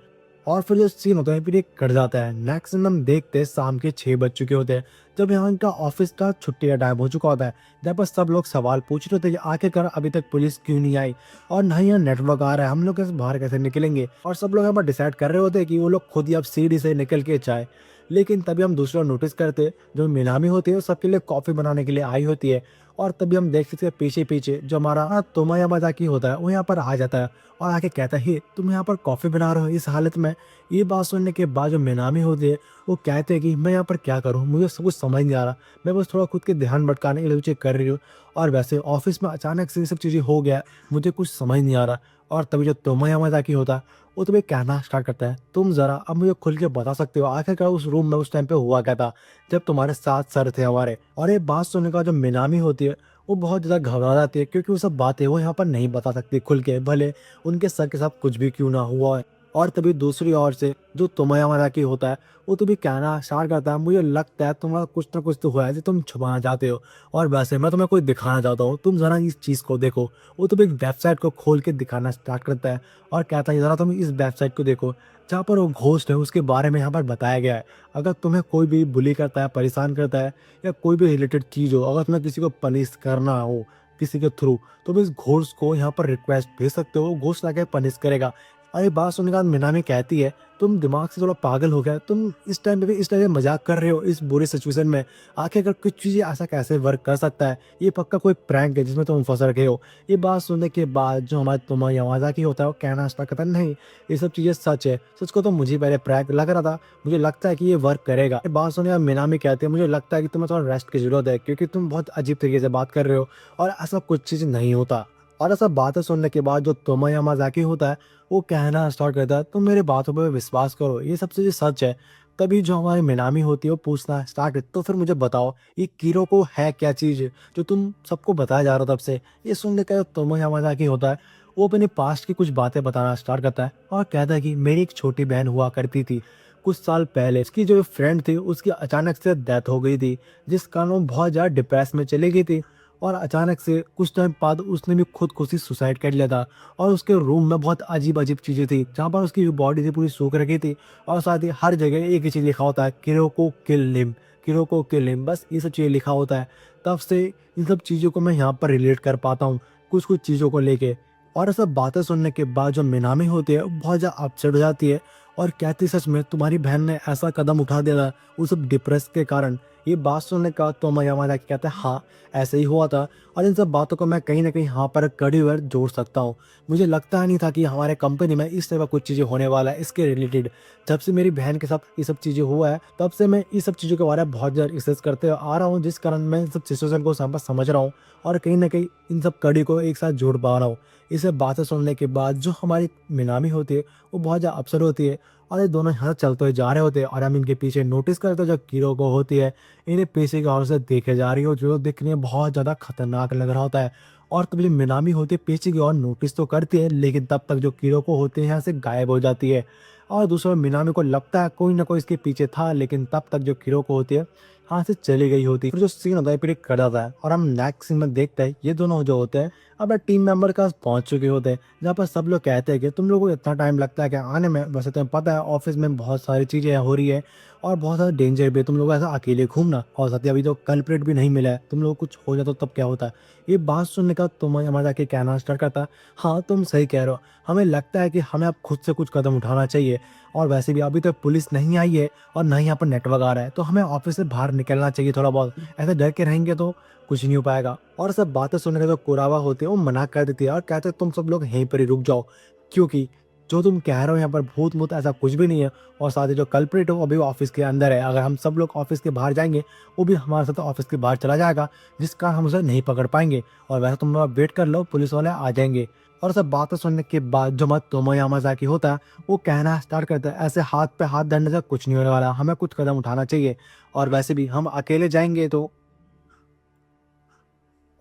Speaker 1: और फिर जो सीन होता है फिर एक कट जाता है। नेक्स्ट सीन हम देखते हैं शाम के 6 बज चुके होते हैं, जब यहाँ इनका ऑफिस का छुट्टी का टाइम हो चुका होता है, जहाँ पर सब लोग सवाल पूछ रहे होते हैं कि आखिरकार अभी तक पुलिस क्यों नहीं आई, और ना ही यहाँ नेटवर्क आ रहा है, हम लोग कैसे बाहर कैसे निकलेंगे। और सब लोग यहाँ पर डिसाइड कर रहे होते हैं कि वो लोग खुद ही अब सीढ़ी से निकल के जाए। लेकिन तभी हम दूसरा नोटिस करते, जो मिनामी होती है वो सबके लिए कॉफ़ी बनाने के लिए आई होती है। और तभी हम देख सकते हैं पीछे-पीछे जो हमारा तोमोयामाज़ाकी होता है वो यहाँ पर आ जाता है और आके कहता है, "हे, तुम यहाँ पर कॉफ़ी बना रहे हो इस हालत में?" ये बात सुनने के बाद जो मिनामी होती है वो कहते हैं कि मैं यहाँ पर क्या करूँ? मुझे सब कुछ समझ नहीं आ रहा। मैं बस थोड़ा खुद के ध्यान भटकाने के लिए चीज़ें कर रही हूँ और वैसे ऑफ़िस में अचानक से ये सब चीज़ें हो गया, मुझे कुछ समझ नहीं आ रहा। और तभी जो तोमोयामाज़ाकी होता है वो तुम्हें कहना स्टार्ट करता है, "तुम ज़रा अब मुझे खुल के बता सकते हो आखिरकार उस रूम में उस टाइम पे हुआ क्या था, जब तुम्हारे 7 सर थे हमारे?" और ये बात सुनने के बाद जो मिनामी होती है वो बहुत ज़्यादा घबरा जाती है, क्योंकि वो सब बातें वो यहाँ पर नहीं बता सकती खुल के, भले उनके सर के साथ कुछ भी क्यों ना हुआ है। और तभी दूसरी ओर से जो तोमोयामाज़ाकी होता है वो तभी कहना स्टार्ट करता है, "मुझे लगता है तुम्हारा कुछ ना कुछ तो हुआ है जो तुम छुपाना चाहते हो, और वैसे मैं तुम्हें कोई दिखाना चाहता हूँ, तुम ज़रा इस चीज़ को देखो।" वो तभी एक वेबसाइट को खोल के दिखाना स्टार्ट करता है और कहता है, "ज़रा तुम इस वेबसाइट को देखो, जहाँ पर वो घोस्ट है उसके बारे में यहाँ पर बताया गया है। अगर तुम्हें कोई भी बुली करता है, परेशान करता है या कोई भी रिलेटेड चीज़ हो, अगर तुम्हें किसी को पनिश करना हो किसी के थ्रू, तुम इस घोस्ट को यहाँ पर रिक्वेस्ट भेज सकते हो, वो घोस्ट आके पनिश करेगा।" और ये बात सुनने के बाद मिनामी कहती है, "तुम दिमाग से थोड़ा पागल हो गया, तुम इस टाइम पे भी इस तरह से मज़ाक कर रहे हो इस बुरी सिचुएशन में। आखिरकार कुछ चीज़ें ऐसा कैसे वर्क कर सकता है? ये पक्का कोई प्रैंक है जिसमें तुम फँस रखे हो।" ये बात सुनने के बाद जो हमारा तोमोयामाज़ाकी होता है वो कहना स्टार्ट करता है, "नहीं, ये सब चीज़ें सच है। सच को तो मुझे पहले प्रैंक लग रहा था, मुझे लगता है कि ये वर्क करेगा।" ये बात सुनने के बाद मिनामी कहती है, "मुझे लगता है कि तुम्हें थोड़ा रेस्ट की ज़रूरत है, क्योंकि तुम बहुत अजीब तरीके से बात कर रहे हो और ऐसा कुछ चीज़ नहीं होता।" और ऐसा बातें सुनने के बाद जो तोमोयामाज़ाकी होता है वो कहना स्टार्ट करता है, "तुम मेरी बातों पे विश्वास करो, ये सब चीज़ें सच है।" तभी जो हमारी मिनामी होती है वो पूछना स्टार्ट करती है, "तो फिर मुझे बताओ, ये किरोको है क्या चीज़ जो तुम सबको बताया जा रहा था तब से?" ये सुनने का जो तोमोयामाज़ाकी होता है वो अपने पास्ट की कुछ बातें बताना स्टार्ट करता है और कहता है कि मेरी एक छोटी बहन हुआ करती थी। कुछ साल पहले उसकी जो फ्रेंड थी उसकी अचानक से डेथ हो गई थी, जिस कारण वो बहुत ज़्यादा डिप्रेस में चली गई थी। और अचानक से कुछ टाइम बाद उसने भी खुदकुशी सुसाइड कर लिया था और उसके रूम में बहुत अजीब-अजीब चीज़ें थी, जहाँ पर उसकी जो बॉडी थी पूरी सूख रखी थी और साथ ही हर जगह एक ही चीज़ लिखा होता है, "किरोको किल हिम, किरोको किल हिम", बस ये सब चीज़ें लिखा होता है। तब से इन सब चीज़ों को मैं यहाँ पर रिलेट कर पाता हूँ, कुछ-कुछ चीज़ों को लेके। और ये सब बातें सुनने के बाद जो मिनामी होती है, वो बहुत ज़्यादा अपसेट हो जाती है और कहती है, "सच में तुम्हारी बहन ने ऐसा कदम उठा दिया था, वो सब डिप्रेस के कारण?" ये बात सुनने के बाद तोमोयामाज़ाकी कहता है, "हाँ, ऐसे ही हुआ था और इन सब बातों को मैं कहीं न कहीं यहाँ पर कड़ी वर्ड जोड़ सकता हूँ। मुझे लगता ही नहीं था कि हमारे कंपनी में इस तरह का कुछ चीज़ें होने वाला है इसके रिलेटेड। जब से मेरी बहन के साथ ये सब चीज़ें हुआ है, तब से मैं इस सब चीज़ों के बारे में बहुत ज़्यादा रिसर्च करते आ रहा हूँ, जिस कारण मैं इन सब सिचुएशन को समझ रहा हूँ और कहीं न कहीं इन सब कड़ी को एक साथ जोड़ पा रहा हूँ।" ये सब बातें सुनने के बाद जो हमारी मिनामी होती है, वो बहुत ज़्यादा अपसेट होती है और ये दोनों यहाँ चलते हुए जा रहे होते हैं और हम इनके पीछे नोटिस करते हैं जो किरोको होती है, इन्हें पीछे की ओर से देखे जा रही हो, जो दिखने में बहुत ज़्यादा खतरनाक लग रहा होता है। और तब जो मिनामी होती है पीछे की ओर नोटिस तो करती है, लेकिन तब तक जो किरोको होती है यहाँ से गायब हो जाती है। और दूसरी ओर मिनामी को लगता है कोई ना कोई इसके पीछे था, लेकिन तब तक जो किरोको होती है यहाँ से चली गई होती है। फिर जो सीन होता है प्रेडिक्ट कर जाता है और हम नेक्स्ट सीन में देखते हैं ये दोनों जो होते हैं अपने टीम मेंबर के पास पहुंच चुके होते हैं, जहाँ पर सब लोग कहते हैं कि तुम लोगों को इतना टाइम लगता है क्या आने में? वैसे तुम्हें पता है ऑफिस में बहुत सारी चीज़ें हो रही है और बहुत सारा डेंजर भी है, तुम लोग ऐसा अकेले घूमना, और साथ ही अभी तो कल्प्रिट भी नहीं मिला है, तुम लोग को कुछ हो जाए तो तब क्या होता है? ये बात सुनने का तुम हमारा जाके कहना स्टार्ट करता है, "हाँ, तुम सही कह रहे हो। हमें लगता है कि हमें अब खुद से कुछ कदम उठाना चाहिए और वैसे भी अभी तक पुलिस नहीं आई है और ना ही यहाँ पर नेटवर्क आ रहा है, तो हमें ऑफिस से बाहर निकलना चाहिए थोड़ा बहुत। ऐसे डर के रहेंगे तो कुछ नहीं हो पाएगा।" और सब बातें सुनने के जो कुरावा होते हैं वो मना कर देती है और कहते हैं, "तुम सब लोग यहीं पर ही रुक जाओ, क्योंकि जो तुम कह रहे हो यहाँ पर भूत-मूत ऐसा कुछ भी नहीं है और साथ ही जो कल्प्रिट है वो अभी ऑफिस के अंदर है। अगर हम सब लोग ऑफिस के बाहर जाएँगे, वो भी हमारे साथ ऑफिस के बाहर चला जाएगा, जिस कारण हम उसे नहीं पकड़ पाएँगे और वैसे तुम लोग वेट कर लो, पुलिस वाले आ जाएँगे।" और सब बातें सुनने के बाद जो हमारा तोमोयामाज़ाकी होता है, वो कहना स्टार्ट करता है, "ऐसे हाथ पे हाथ धरने से कुछ नहीं होने वाला, हमें कुछ कदम उठाना चाहिए और वैसे भी हम अकेले जाएँगे तो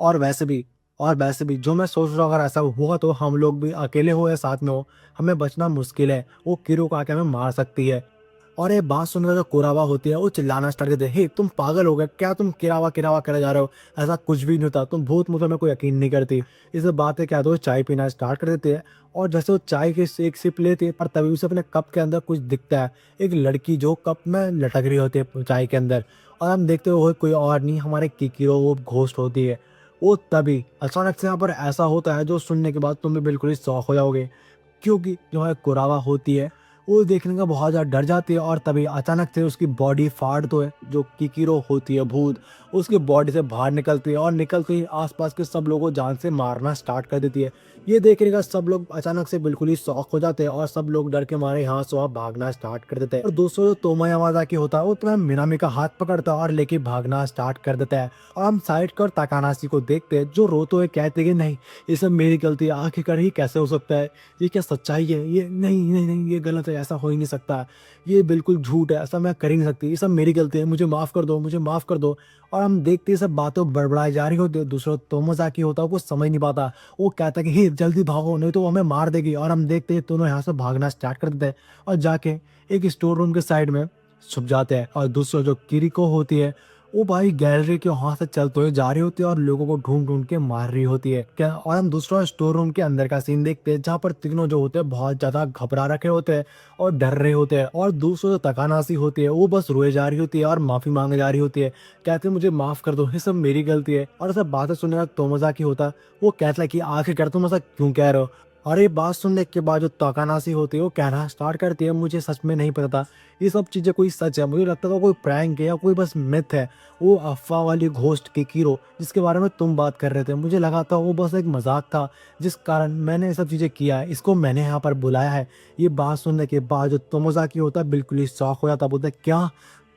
Speaker 1: और वैसे भी और वैसे भी जो मैं सोच रहा हूँ अगर ऐसा हुआ तो हम लोग भी अकेले हो या साथ में हो, हमें बचना मुश्किल है। वो किरो को आके हमें मार सकती है।" और ये बात सुनकर जो कुरावा होती है वो चिल्लाना स्टार्ट कर देती है, "हे, तुम पागल हो गए? क्या तुम किरावा-किरावा करे जा रहे हो? ऐसा कुछ भी नहीं होता। तुम भूत-मूतों में कोई यकीन नहीं करती।" ये सब बातें क्या, तो वो चाय पीना स्टार्ट कर देती है और जैसे वो चाय की एक सिप लेती है पर तभी उसे अपने कप के अंदर कुछ दिखता है। एक लड़की जो कप में लटक रही होती है चाय के अंदर और हम देखते हैं वो कोई और नहीं हमारे किकिरो, वो घोस्ट होती है। वो तभी अचानक से यहाँ पर ऐसा होता है जो सुनने के बाद तुम भी बिल्कुल ही शॉक हो जाओगे, क्योंकि जो है कुरावा होती है वो देखने का बहुत ज़्यादा डर जाती है और तभी अचानक से उसकी बॉडी फाड़ते हुए जो किकिरो होती है भूत, उसकी बॉडी से बाहर निकलती है और निकलते ही आसपास के सब लोगों को जान से मारना स्टार्ट कर देती है। ये देखने का सब लोग अचानक से बिल्कुल ही शॉक हो जाते हैं और सब लोग डर के मारे यहाँ से वहाँ भागना स्टार्ट कर देते हैं। और दोस्तों जो तोमो यामाजाकी होता है वो तुम्हें मिनामी का हाथ पकड़ता है और लेके भागना स्टार्ट कर देता है। और हम साइड कर ताकानाशी को देखते हैं जो रोते हुए कहते हैं कि नहीं, ये सब मेरी गलती है, आखिरकार ही कैसे हो सकता है, ये क्या सच्चाई है, ये नहीं नहीं नहीं ये गलत है, ऐसा हो ही नहीं सकता, ये बिल्कुल झूठ है, ऐसा मैं कर ही नहीं सकती, ये सब मेरी गलती है, मुझे माफ़ कर दो, मुझे माफ़ कर दो। और हम देखते ही सब बातों बड़बड़ाई जा रही होती है। दूसरा तोमोजाकी होता है वो समझ नहीं पाता, वो कहता है कि हे जल्दी भागो नहीं तो वो हमें मार देगी। और हम देखते हैं दोनों यहाँ से भागना स्टार्ट कर देते हैं और जाके एक स्टोर रूम के साइड में छुप जाते हैं। और दूसरा जो किरिको होती है वो भाई गैलरी के वहां से चलते हुए जा रही होती है और लोगों को ढूंढ ढूंढ के मार रही होती है क्या। और हम दूसरा स्टोर रूम के अंदर का सीन देखते हैं जहाँ पर तीनों जो होते हैं बहुत ज्यादा घबरा रखे होते हैं और डर रहे होते हैं। और दूसरा जो तकानाशी होती है वो बस रोए जा रही होती है और माफी मांगे जा रही होती है, कहते हैं मुझे माफ कर दो, ये सब मेरी गलती है। और सब बातें सुनने का तोमोजाकी होता है वो कहता है कि आखिरकार तुम ऐसा क्यों कह रहे हो। और ये बात सुनने के बाद जो तकानाशी होती है वो कहना स्टार्ट करती है मुझे सच में नहीं पता था ये सब चीजें कोई सच है, मुझे लगता था कोई प्रैंक है या कोई बस मिथ है, वो अफ़वाह वाली घोस्ट किकिरो जिसके बारे में तुम बात कर रहे थे, मुझे लगा था वो बस एक मजाक था जिस कारण मैंने ये सब चीज़ें किया है, इसको मैंने यहाँ पर बुलाया है। ये बात सुनने के बाद जो तोमोजाकी होता है बिल्कुल ही शॉक हो जाता, बोलता है क्या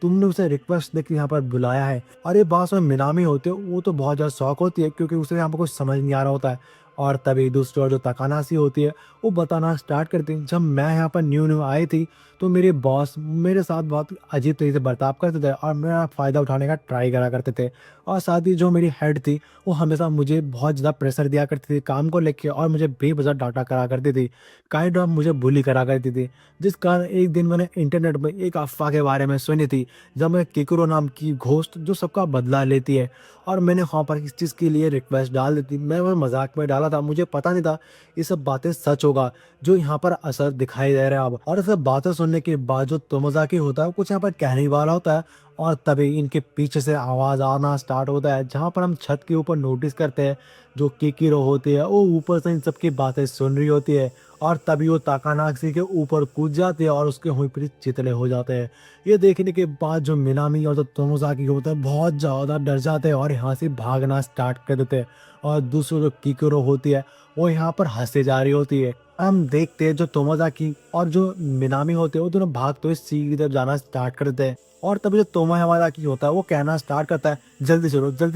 Speaker 1: तुमने उसे रिक्वेस्ट देकर यहाँ पर बुलाया है। और ये बात सुन मिनामी होते वो तो बहुत ज़्यादा शॉक होती है क्योंकि उसे यहाँ पर कुछ समझ नहीं आ रहा होता है। और तभी दूसरी ओर जो तकानाशी होती है वो बताना स्टार्ट करती है जब मैं यहाँ पर न्यू न्यू आई थी तो मेरे बॉस मेरे साथ बहुत अजीब तरीके से बर्ताव करते थे और मेरा फ़ायदा उठाने का ट्राई करा करते थे। और साथ ही जो मेरी हेड थी वो हमेशा मुझे बहुत ज़्यादा प्रेशर दिया करती थी काम को लेके और मुझे बेवजह डांटा करा करती थी, काइंड ऑफ मुझे बुली करा करती थी। जिस कारण एक दिन मैंने इंटरनेट में एक अफ़वाह के बारे में सुनी थी जब मैं किकुरो नाम की घोस्ट जो सबका बदला लेती है और मैंने वहाँ पर इस चीज़ के लिए रिक्वेस्ट डाल दी थी। मैं वो मजाक में डाला था, मुझे पता नहीं था ये सब बातें सच होगा जो यहाँ पर असर दिखाई दे रहा है अब। और ये सब बातें सुनने के बाद जो तोमोजाकी होता है वो कुछ यहाँ पर कहने वाला होता है और तभी इनके पीछे से आवाज़ आना स्टार्ट होता है जहाँ पर हम छत के ऊपर नोटिस करते हैं जो किकिरो होती है वो ऊपर से इन सब की बातें सुन रही होती है। और तभी वो ताकानाशी के ऊपर कूद जाती है और उसके हुई पर चितले हो जाते हैं। ये देखने के बाद जो मिनामी और जो तोमोजाकी होता है बहुत ज़्यादा डर जाते हैं और यहाँ से भागना स्टार्ट कर देते हैं। और दूसरी जो किकुरो होती है वो यहाँ पर हंसे जा रही होती है। हम देखते हैं जो तोमोजाकी और जो मिनामी होते हैं वो दोनों भागते हुए सीढ़ी की तरफ जाना स्टार्ट कर देते हैं। और तभी जो तोमोयामाजाकी होता है वो कहना स्टार्ट करता है जल्दी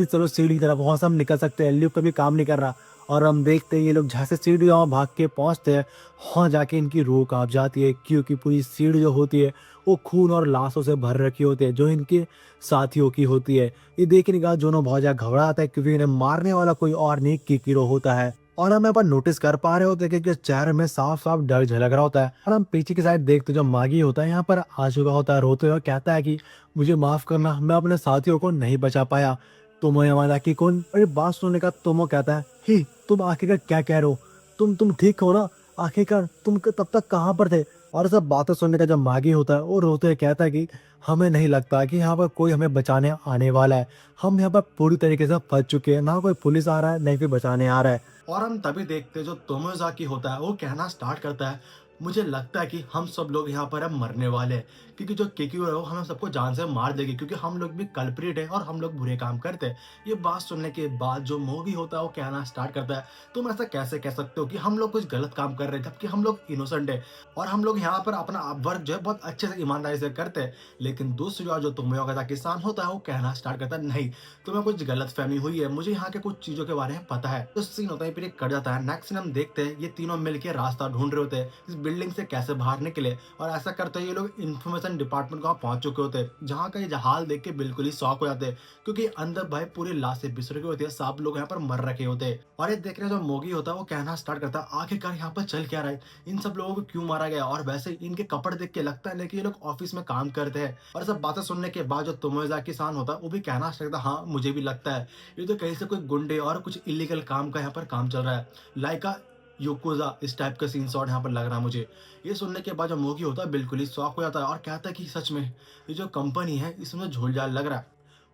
Speaker 1: चलो सीढ़ी की तरफ, वहाँ से हम निकल सकते हैं, लिफ्ट कभी काम नहीं कर रहा। और हम देखते हैं ये लोग जहाँ से सीढ़ी वहाँ भाग के पहुँचते हैं, वहाँ जाके इनकी रूह काँप जाती है क्योंकि पूरी सीढ़ी जो होती है वो खून और लाशों से भर रखी होती है जो इनके साथियों की होती है। ये देखने के बाद दोनों बहुत ज़्यादा घबरा आता है क्योंकि इन्हें मारने वाला कोई और नहीं किकिरो होता है। और हम यहाँ पर नोटिस कर पा रहे होते हैं कि चेहरे में साफ साफ डर झलक रहा होता है। और हम पीछे की साइड देखते जो मागी होता है यहाँ पर आ चुका होता है रोते हुए, कहता है कि मुझे माफ करना, मैं अपने साथियों को नहीं बचा पाया। तोमो यामाजाकी कुन, और ये बात सुनने का तोमो कहता है ही तुम आखिरकार क्या कह रहे हो, तुम ठीक हो ना, आखिरकार तुम तब तक कहाँ पर थे। और सब बातें सुनने का जब मागी होता है वो रोते हुए कहता है कि हमें नहीं लगता कि यहाँ पर कोई हमें बचाने आने वाला है, हम यहाँ पर पूरी तरीके से फंस चुके हैं, ना कोई पुलिस आ रहा है नहीं कोई बचाने आ रहा है। और हम तभी देखते हैं जो तोमोजाकी होता है वो कहना स्टार्ट करता है मुझे लगता है कि हम सब लोग यहाँ पर अब मरने वाले हैं क्योंकि जो किक्यू है वो हम सबको जान से मार देगी क्योंकि हम लोग भी कल्प्रिट है और हम लोग बुरे काम करते हैं। ये बात सुनने के बाद जो मोगी होता है वो कहना स्टार्ट करता है तुम ऐसा कैसे कह सकते हो कि हम लोग कुछ गलत काम कर रहे थे जबकि हम लोग इनोसेंट है और हम लोग यहाँ पर अपना वर्क जो है बहुत अच्छे से ईमानदारी से करते हैं। लेकिन दूसरी ओर जो तुम्हें का किसान होता है वो कहना स्टार्ट करता है नहीं, तुम्हें कुछ गलत फहमी हुई है, मुझे यहाँ के कुछ चीजों के बारे में पता है। तो सीन होता है फिर एक कट जाता है। नेक्स्ट सीन हम देखते हैं ये तीनों मिलकर रास्ता ढूंढ रहे होते हैं इस बिल्डिंग से कैसे बाहर निकले और ऐसा करते हुए ये लोग इन्फॉर्मेशन डिपार्टमेंट को पहुंच चुके होते हैं जहां का ये हाल देख के बिल्कुल ही शॉक हो जाते हैं क्योंकि अंदर भाई पूरी लाशें बिसर गई होती है, सब लोग यहाँ पर मर रखे होते हैं। और ये देख रहे जो मोगी होता है वो कहना स्टार्ट करता है आखिरकार यहाँ पर चल क्या रहा है, इन सब लोगों को क्यों मारा गया, और वैसे इनके कपड़े देख के लगता है कि ये लोग ऑफिस में काम करते हैं। और सब बातें सुनने के बाद जो तोमोजा किसान होता है वो भी कहना स्टार्ट करता है हाँ मुझे भी लगता है ये तो कहीं से कोई गुंडे और कुछ इलीगल काम का यहाँ पर काम चल रहा है, लाइका योकोजा इस टाइप का सीन शॉट यहाँ पर लग रहा है मुझे। ये सुनने के बाद जो मोगी होता है बिल्कुल ही शॉक हो जाता है और कहता है कि सच में ये जो कंपनी है इसमें झोलझाल लग रहा है।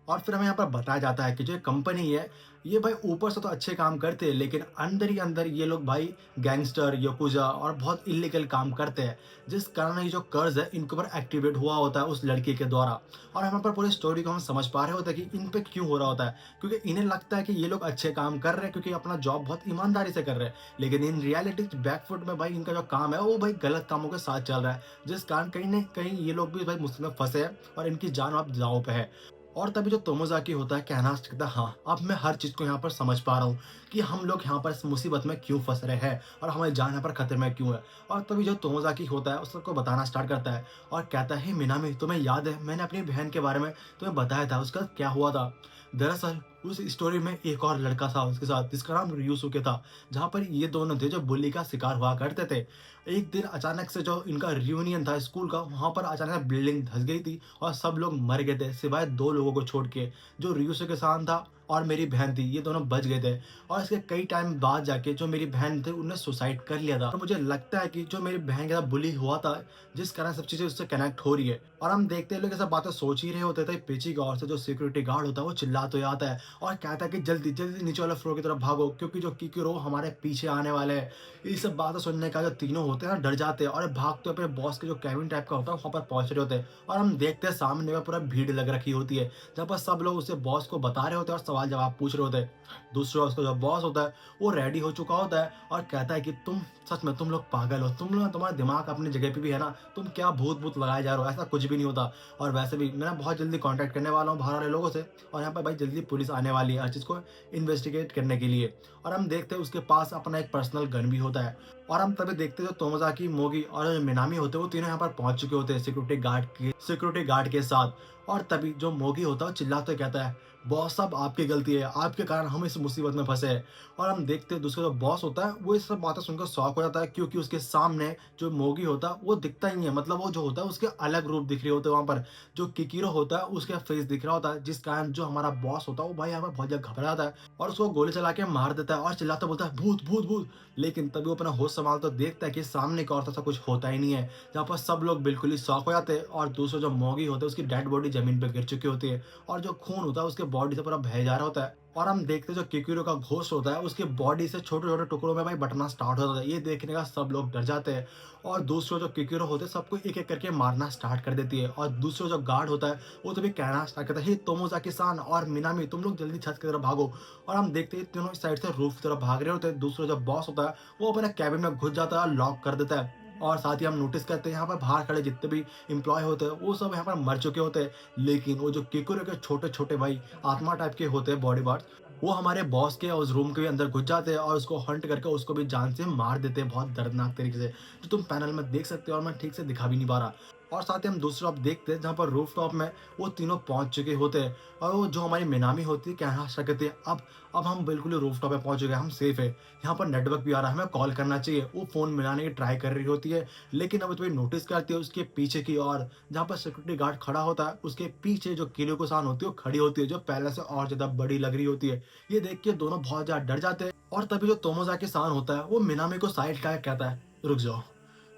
Speaker 1: और फिर हमें यहाँ पर बताया जाता है कि जो ये कंपनी है, ये भाई ऊपर से तो अच्छे काम करते हैं, लेकिन अंदर ही अंदर ये लोग भाई गैंगस्टर, याकुज़ा और बहुत इल्लीगल काम करते हैं। जिस कारण ये जो कर्ज़ है, इनके ऊपर एक्टिवेट हुआ होता है उस लड़की के द्वारा। और यहाँ पर पूरी स्टोरी को हम समझ पा रहे होते हैं कि इन पे क्यों हो रहा होता है। क्योंकि इन्हें लगता है कि ये लोग अच्छे काम कर रहे हैं, क्योंकि अपना जॉब बहुत ईमानदारी से कर रहे हैं। लेकिन इन रियलिटी बैकफुट में भाई इनका जो काम है, वो भाई गलत कामों के साथ चल रहा है। जिस कारण कहीं न कहीं ये लोग भी भाई मुसीबत में फँसे हैं और इनकी जान अब दाँव पे है। और तभी जो तोमोज़ाकी होता है, कहना कहता है, हाँ, अब मैं हर चीज़ को यहाँ पर समझ पा रहा हूँ कि हम लोग यहाँ पर इस मुसीबत में क्यों फँस रहे हैं और हमारी जान यहाँ पर खतरे में क्यों है। और तभी जो तोमोज़ाकी होता है, उस सबको बताना स्टार्ट करता है और कहता है, "हे मिनामी, तुम्हें याद है मैंने अपनी बहन के बारे में तुम्हें बताया था, उसका क्या हुआ था? दरअसल उस स्टोरी में एक और लड़का था उसके साथ, जिसका नाम ryusuke था, जहाँ पर ये दोनों थे जो बुली का शिकार हुआ करते थे। एक दिन अचानक से जो इनका रियूनियन था स्कूल का, वहाँ पर अचानक बिल्डिंग धँस गई थी और सब लोग मर गए थे, सिवाय 2 लोगों को छोड़ के, जो ryusuke-san था और मेरी बहन थी, ये दोनों बच गए थे। और इसके कई टाइम बाद जाके जो मेरी बहन थी, उन्होंने सुसाइड कर लिया था। और मुझे लगता है कि जो मेरी बहन के साथ बुली हुआ था, जिस कारण सब चीज़ें उससे कनेक्ट हो रही है। और हम देखते हैं लोग ये सब बातें सोच ही रहे होते थे, पीछे की ओर से जो सिक्योरिटी गार्ड होता है, वो चिल्ला तो आता है और कहता है कि जल्दी जल्दी नीचे वाले फ्लोर की तरफ भागो, क्योंकि जो किकुरो हमारे पीछे आने वाले हैं। ये सब बातें सुनने का जो तीनों होते हैं ना, डर जाते हैं और भागते अपने बॉस के जो केबिन टाइप का होता है, वहाँ पर पहुंच रहे होते हैं। और हम देखते हैं सामने में पूरा भीड़ लग रखी होती है, जहाँ पर सब लोग उसे बॉस को बता रहे होते हैं और सवाल जवाब पूछ रहे होते हैं। दूसरा उसका जो बॉस होता है, वो रेडी हो चुका होता है और कहता है कि तुम सच में तुम लोग पागल हो, तुम लोग, तुम्हारा दिमाग अपनी जगह पे भी है ना, तुम क्या भूत भूत लगाए जा रहे हो, ऐसा कुछ भी नहीं होता। और वैसे भी मैं बहुत जल्दी कांटेक्ट करने वाला हूँ बाहर वाले लोगों से, और यहाँ पर भाई जल्दी पुलिस आने वाली है हर चीज़ को इन्वेस्टिगेट करने के लिए। और हम देखते हैं उसके पास अपना एक पर्सनल गन भी होता है। और हम तभी देखते हैं जो तोमोज़ाकी, मोगी और जो मिनामी होते हैं, वो तीनों यहाँ पर पहुंच चुके होते हैं सिक्योरिटी गार्ड के साथ। और तभी जो मोगी होता है, वो चिल्लाते कहता है, बॉस साहब आपकी गलती है, आपके कारण हम इस मुसीबत में फंसे हैं। और हम देखते हैं दूसरा जो बॉस होता है, वो ये सब बातें सुनकर शॉक हो जाता है, क्योंकि उसके सामने जो मोगी होता है, वो दिखता ही नहीं है। मतलब वो जो होता है, उसके अलग रूप दिख रहे होते हैं वहाँ पर। जो किकिरो होता है, उसका फेस दिख रहा होता है, जिस कारण जो हमारा बॉस होता है, वो भाई यहाँ पर बहुत ज़्यादा घबरा जाता है और उसको गोली चला के मार देता है और चिल्लाता बोलता है, भूत भूत भूत। लेकिन तभी वो अपना होश संभालता देखता है कि सामने की ओर तो ऐसा कुछ होता ही नहीं है, जहाँ पर सब लोग बिल्कुल ही शॉक हो जाते हैं। और दूसरा जो मोगी होता है, उसकी डेड बॉडी जमीन पे गिर चुकी होती है और जो खून होता है उसके बॉडी से पूरा बह जा रहा होता है। और हम देखते हैं जो किकुरो का घोस्ट होता है, उसकी बॉडी से छोटे छोटे टुकड़ों में भाई बंटना स्टार्ट होता है। ये देखने का सब लोग डर जाते हैं और दूसरे जो किकुरो होते हैं, सबको एक एक करके मारना स्टार्ट कर देती है। और दूसरा जो गार्ड होता है, वो तो भी कहना स्टार्ट करता है, हे तोमोज़ाकी-सान और मिनामी, तुम लोग जल्दी छत की तरफ भागो। और हम देखते हैं तीनों इस साइड से रूफ की तरफ भाग रहे होते हैं। दूसरा जो बॉस होता है, वो अपने कैबिन में घुस जाता है और लॉक कर देता है। और साथ ही हम नोटिस करते हैं यहाँ पर बाहर खड़े जितने भी एम्प्लॉय होते हैं, वो सब यहाँ पर मर चुके होते हैं। लेकिन वो जो किकुरो के छोटे छोटे भाई आत्मा टाइप के होते हैं बॉडी पार्ट्स, वो हमारे बॉस के उस रूम के भी अंदर घुस जाते हैं और उसको हंट करके उसको भी जान से मार देते हैं, बहुत दर्दनाक तरीके से, जो तुम पैनल में देख सकते हो और मैं ठीक से दिखा भी नहीं पा रहा। और साथ ही हम दूसरा आप देखते हैं, जहाँ पर रूफ टॉप में वो तीनों पहुंच चुके होते हैं और वो जो हमारी मिनामी होती है, कहना स्टार्ट करती है, अब हम बिल्कुल ही रूफ टॉप पे पहुंच चुके हैं, हम सेफ है, यहाँ पर नेटवर्क भी आ रहा है, हमें कॉल करना चाहिए। वो फोन मिलाने की ट्राई कर रही होती है, लेकिन अब तुम्हें नोटिस करती है उसके पीछे की ओर, जहाँ पर सिक्योरिटी गार्ड खड़ा होता है, उसके पीछे जो किरीको-सान होती है, वो खड़ी होती है, जो पहले से और ज्यादा बड़ी लग रही होती है। ये देख के दोनों बहुत ज्यादा डर जाते हैं। और तभी जो तोमोज़ाकी-सान होता है, वो मिनामी को साइड का कहता है, रुक जाओ,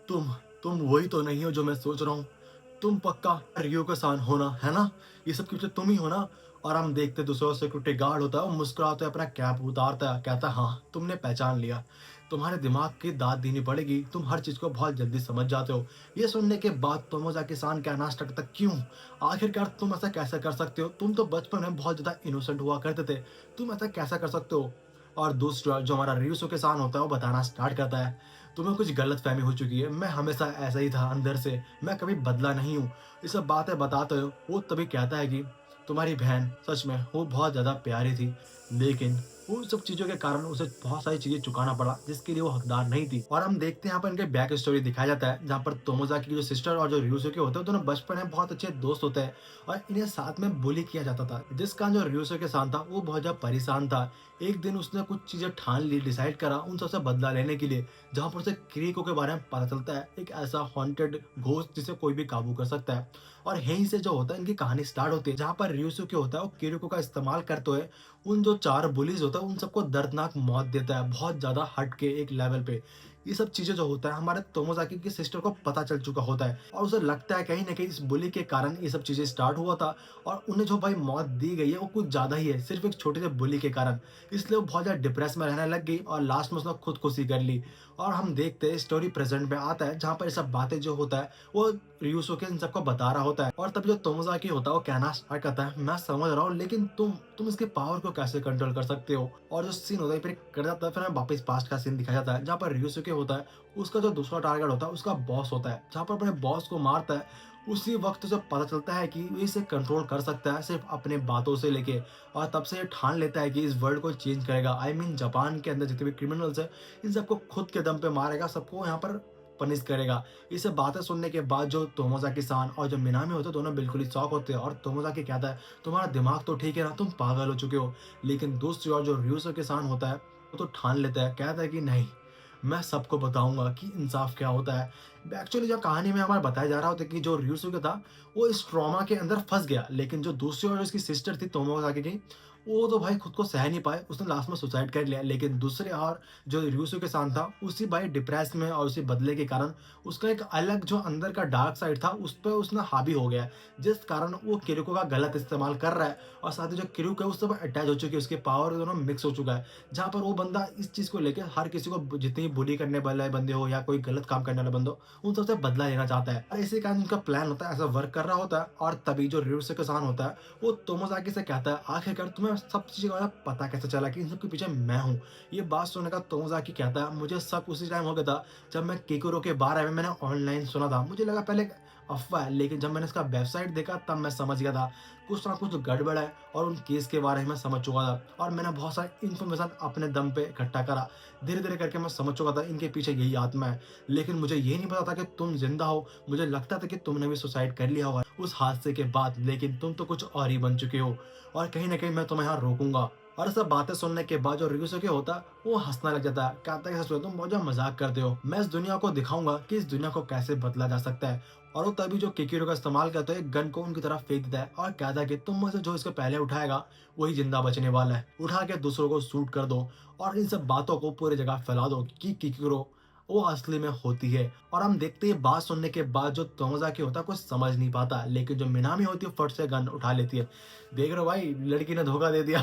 Speaker 1: तुम तुम वही तो नहीं हो जो मैं सोच रहा हूँ, तुम पक्का ryuko-san हो ना, है ना? ये सब कुछ तुम ही हो ना? और हम देखते दूसरा सिक्योरिटी गार्ड होता है, वो मुस्कुराते हुए अपना कैप उतारता है, कहता है, हाँ, तुमने पहचान लिया। तुम्हारे दिमाग की दाद देनी पड़ेगी, तुम हर चीज़ को बहुत जल्दी समझ जाते हो। ये सुनने के बाद तोमोज़ाकी-सान कहना स्टार्ट करता है, क्यों? आखिरकार तुम ऐसा कैसे कर सकते हो? तुम तो बचपन में बहुत ज़्यादा इनोसेंट हुआ करते थे, तुम ऐसा कैसा कर सकते हो? और दूसरा जो हमारा ryusuke-san होता है, वो बताना स्टार्ट करता है, तुम्हें कुछ गलतफ़हमी हो चुकी है, मैं हमेशा ऐसा ही था अंदर से, मैं कभी बदला नहीं हूँ। ये सब बातें बताते हुए वो तभी कहता है कि तुम्हारी बहन सच में वो बहुत ज़्यादा प्यारी थी, लेकिन उन सब चीज़ों के कारण उसे बहुत सारी चीज़ें चुकाना पड़ा, जिसके लिए वो हकदार नहीं थी। और हम देखते हैं यहाँ पर इनके बैक स्टोरी दिखाया जाता है, जहाँ पर तोमोज़ाकी की जो सिस्टर और जो ryusuke होते हैं, दोनों बचपन में बहुत अच्छे दोस्त होते हैं और इन्हें साथ में बुली किया जाता था, जिस कारण जो ryusuke-san था, वो बहुत ज़्यादा परेशान था। एक दिन उसने कुछ चीज़ें ठान ली, डिसाइड करा उन सबसे बदला लेने के लिए, जहाँ पर उसे किरीको के बारे में पता चलता है, एक ऐसा हॉन्टेड घोस्ट जिसे कोई भी काबू कर सकता है। और यहीं से जो होता है इनकी कहानी स्टार्ट होती है, जहाँ पर ryusuke होता है, वो किरीको का इस्तेमाल करते हुए उन जो 4 बुलीज होता है, उन सबको दर्दनाक मौत देता है, बहुत ज़्यादा हट के एक लेवल पे। ये सब चीजें जो होता है हमारे तोमोजाकी की सिस्टर को पता चल चुका होता है और उसे लगता है कहीं ना कहीं इस बुली के कारण ये सब चीजें स्टार्ट हुआ था और उन्हें जो भाई मौत दी गई है वो कुछ ज्यादा ही है, सिर्फ एक छोटे से बुली के कारण। इसलिए वो बहुत ज्यादा डिप्रेस में रहने लग गई और लास्ट में उसने खुदकुशी कर ली। और हम देखते हैं स्टोरी प्रेजेंट में आता है जहाँ पर ये सब बातें जो होता है वो ryusuke इन सबको बता रहा होता है। और तब जो तोमोजाकी होता है वो कहना स्टार्ट करता है, मैं समझ रहा हूँ लेकिन तुम इसके पावर को कैसे कंट्रोल कर सकते हो। और जो सीन होता है फिर कर जाता है, फिर हमें वापस पास्ट का सीन दिखाया जाता है जहाँ पर ryusuke होता है, उसका जो दूसरा टारगेट होता है उसका बॉस होता है, जहाँ पर अपने बॉस को मारता है। उसी वक्त उसे पता चलता है कि वो इसे कंट्रोल कर सकता है सिर्फ अपने बातों से लेके। और तब से ये ठान लेता है कि इस वर्ल्ड को चेंज करेगा। आई मीन जापान के अंदर जितने भी क्रिमिनल्स है इन सबको खुद के दम पे मारेगा, सबको यहाँ पर पनिश करेगा। इसे बातें सुनने के बाद जो तोमोजाकी सान और जो मिनामी होते हैं दोनों बिल्कुल ही शॉक होते हैं। और तोमोजाकी कहता है तुम्हारा दिमाग तो ठीक है ना, तुम पागल हो चुके हो। लेकिन दूसरी ओर जो ryusuke सान होता है वो तो ठान लेता है, कहता है कि नहीं, मैं सबको बताऊंगा कि इंसाफ क्या होता है। एक्चुअली जो कहानी में हमारा बताया जा रहा होता है कि जो ryusuke था वो इस ट्रॉमा के अंदर फंस गया, लेकिन जो दूसरी ओर उसकी सिस्टर थी तोमोजाकी की, वो तो भाई खुद को सह नहीं पाए, उसने लास्ट में सुसाइड कर लिया। लेकिन दूसरे और जो ryusuke सान था उसी भाई डिप्रेस में और उसी बदले के कारण उसका एक अलग जो अंदर का डार्क साइड था उस पर उसने हावी हो गया, जिस कारण वो किरुको का गलत इस्तेमाल कर रहा है। और साथ ही जो किरुको है उससे अटैच हो चुकी है, उसके पावर दोनों मिक्स हो चुका है। जहाँ पर वो बंदा इस चीज को लेकर हर किसी को, जितनी बुली करने वाले बंदे हो या कोई गलत काम करने वाले बंदो, उन सबसे बदला लेना चाहता है। और इसी कारण उनका प्लान होता है, ऐसा वर्क कर रहा होता है। और तभी जो ryusuke सान होता है वो तोमोजाकी से कहता है आखिरकार तुम्हें सब चीज़ का पता कैसे चला कि इन सब के पीछे मैं हूँ। ये बात सुनने का तोमोजाकी कहता है मुझे शक उसी टाइम हो गया था जब मैं केकुरो के बारे में मैंने ऑनलाइन सुना था। मुझे लगा पहले अफवाह है, लेकिन जब मैंने इसका वेबसाइट देखा तब मैं समझ गया था कुछ ना कुछ गड़बड़ है। और उन केस के बारे में समझ चुका था और मैंने बहुत सारी इन्फॉर्मेशन अपने दम पे इकट्ठा करा। धीरे धीरे करके मैं समझ चुका था इनके पीछे यही आत्मा है। लेकिन मुझे ये नहीं पता था कि तुम जिंदा हो। मुझे लगता था कि तुमने भी सुसाइड कर लिया होगा उस हादसे के बाद, लेकिन तुम तो कुछ और ही बन चुके हो और कहीं ना कहीं मैं तुम्हें यहाँ रोकूंगा। और सब बातें सुनने के बाद जो ryusuke होता है वो हंसने लग जाता है, कहता है कि तुम बहुत मजाक करते हो, मैं इस दुनिया को दिखाऊंगा कि इस दुनिया को कैसे बदला जा सकता है। और वो तभी जो किकिरो का इस्तेमाल करता है गन को उनकी तरफ फेंक देता है और कहता है कि तुम में से जो इसको पहले उठाएगा वही जिंदा बचने वाला है, उठा के दूसरों को शूट कर दो और इन सब बातों को पूरी जगह फैला दो कि किकिरो वो असली में होती है। और हम देखते हैं बात सुनने के बाद जो तोमोजाकी होता है कुछ समझ नहीं पाता, लेकिन जो मिनामी होती है फट से गन उठा लेती है। देख रहे हो भाई, लड़की ने धोखा दे दिया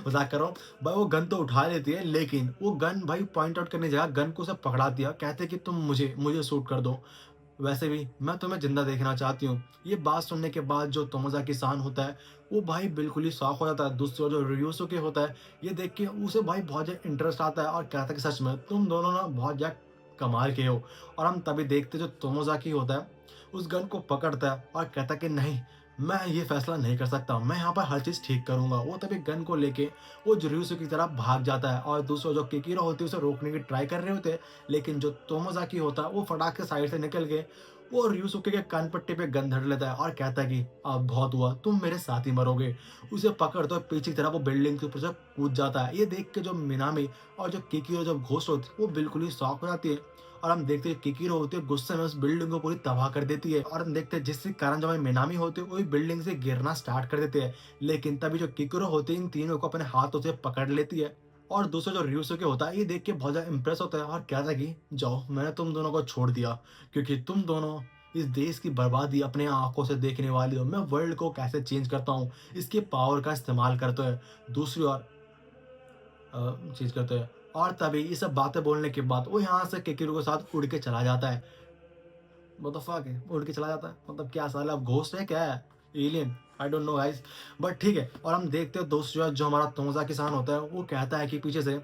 Speaker 1: मजाक कर रहा हूँ भाई। वो गन तो उठा लेती है लेकिन वो गन भाई पॉइंट आउट करने की जगह गन को उसे पकड़ा दिया, कहते कि तुम मुझे मुझे शूट कर दो, वैसे भी मैं तुम्हें जिंदा देखना चाहती हूँ। ये बात सुनने के बाद जो तोमोजाकी सान होता है वो भाई बिल्कुल ही शॉक हो जाता है। दूसरा जो ryusuke होता है ये देख के उसे भाई बहुत ज्यादा इंटरेस्ट आता है और कहता है कि सच में तुम दोनों ना बहुत ज्यादा कमाल के हो। और हम तभी देखते जो तोमोजाकी होता है उस गन को पकड़ता है और कहता है कि नहीं, मैं ये फैसला नहीं कर सकता, मैं यहाँ पर हर चीज ठीक करूंगा। वो तभी गन को लेके वो ryusuke की तरफ भाग जाता है और दूसरा जो किकिरो होती है उसे रोकने की ट्राई कर रहे होते हैं, लेकिन जो तोमोजाकी होता है वो फटाक से साइड से निकल के वो ryusuke के कान पट्टी पे गन धर लेता है और कहता है कि अब बहुत हुआ, तुम मेरे साथ ही मरोगे। उसे पकड़ तो पीछे की तरफ वो बिल्डिंग के ऊपर से कूद जाता है। ये देख के जो मिनामी और जो किकिरो जब घोस्ट होती है वो बिल्कुल ही शॉक हो जाती है। और हम देखते हैं किकिरो होती है गुस्से में उस बिल्डिंग को पूरी तबाह कर देती है। और हम देखते हैं जिसके कारण जो हमें मिनामी होते हैं वही बिल्डिंग से गिरना स्टार्ट कर देते हैं। लेकिन तभी जो किकिरो होती है इन तीनों को अपने हाथों से पकड़ लेती है। और दूसरा जो ryusuke होता है ये देख के बहुत ज्यादा इंप्रेस होता है और कहता है कि जाओ, मैंने तुम दोनों को छोड़ दिया क्योंकि तुम दोनों इस देश की बर्बादी अपने आंखों से देखने वाली हो। मैं वर्ल्ड को कैसे चेंज करता हूँ इसके पावर का इस्तेमाल करते हुए दूसरी ओर चीज करते हैं। और तभी ये सब बातें बोलने के बाद वो यहाँ से केकिरो के साथ उड़ के चला जाता है। व्हाट द फक है, उड़ के चला जाता है, मतलब क्या साला अब घोस्ट है क्या है, alien, I don't know guys, but ठीक है। और हम देखते हैं दोस्त जो हमारा तोमोजाकी सान होता है वो कहता है कि पीछे से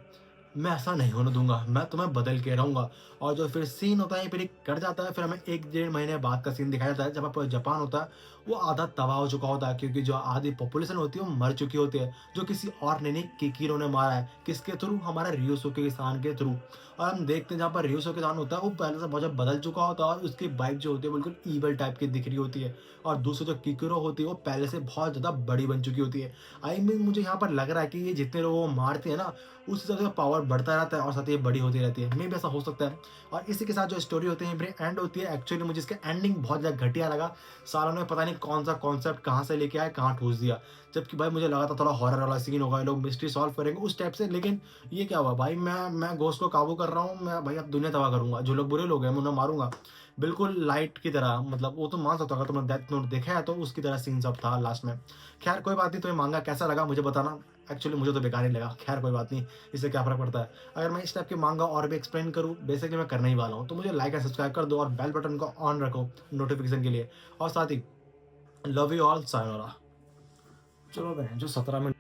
Speaker 1: मैं ऐसा नहीं होने दूंगा, मैं तुम्हें बदल के रहूंगा। और जो फिर सीन होता है फिर एक कट जाता है, फिर हमें 1-1.5 महीने बाद का सीन दिखाया जाता है जब पर जापान होता है वो आधा तबाह हो चुका होता है क्योंकि जो आधी पॉपुलेशन होती है वो मर चुकी होती है, जो किसी और ने नहीं किकिरो ने मारा है। किसके थ्रू? हमारे ryusuke सान के थ्रू। और हम देखते हैं जहाँ पर ryusuke सान होता है वो पहले से बहुत ज्यादा बदल चुका होता है और उसकी बाइक जो होती है बिल्कुल ईवल टाइप की दिख रही होती है। और दूसरी जो किकिरो होती है वो पहले से बहुत ज्यादा बड़ी बन चुकी होती है। आई मीन मुझे यहाँ पर लग रहा है कि ये जितने लोगों को मारते हैं ना उस हिसाब से पावर बढ़ता रहता है और साथ ही बड़ी होती रहती है। मे भी ऐसा हो सकता है। और इसी के साथ जो स्टोरी होती है मेरी एंड होती है, एक्चुअली मुझे इसका एंडिंग बहुत ज़्यादा घटिया लगा। सालों ने पता नहीं कौन सा कॉन्सेप्ट कहाँ से लेके आए, कहाँ ठूस दिया। जबकि भाई मुझे लगा था थोड़ा हॉरर वाला सीन होगा, ये लोग मिस्ट्री सॉल्व करेंगे उस टाइप से, लेकिन ये क्या हुआ भाई, मैं घोस्ट को काबू कर रहा हूँ, मैं भाई अब दुनिया तबाह करूंगा, जो लोग बुरे लोग हैं मैं उन्हें मारूंगा। बिल्कुल लाइट की तरह, मतलब वो तो मान सकता हूँ, अगर तुमने डेथ नोट देखा है तो उसकी तरह सीन सब था लास्ट में। खैर कोई बात नहीं, तुम्हें मांगा कैसा लगा मुझे बताना। एक्चुअली मुझे तो बेकार ही लगा, खैर कोई बात नहीं, इससे क्या फर्क पड़ता है। अगर मैं इस टाइप के मांगा और भी एक्सप्लेन करूँ, बेसिकली मैं करने ही वाला हूँ, तो मुझे लाइक एंड सब्सक्राइब कर दो और बेल बटन को ऑन रखो नोटिफिकेशन के लिए। और साथ ही लव यू ऑल, सायोनारा। चलो बहन जो 17 मिनट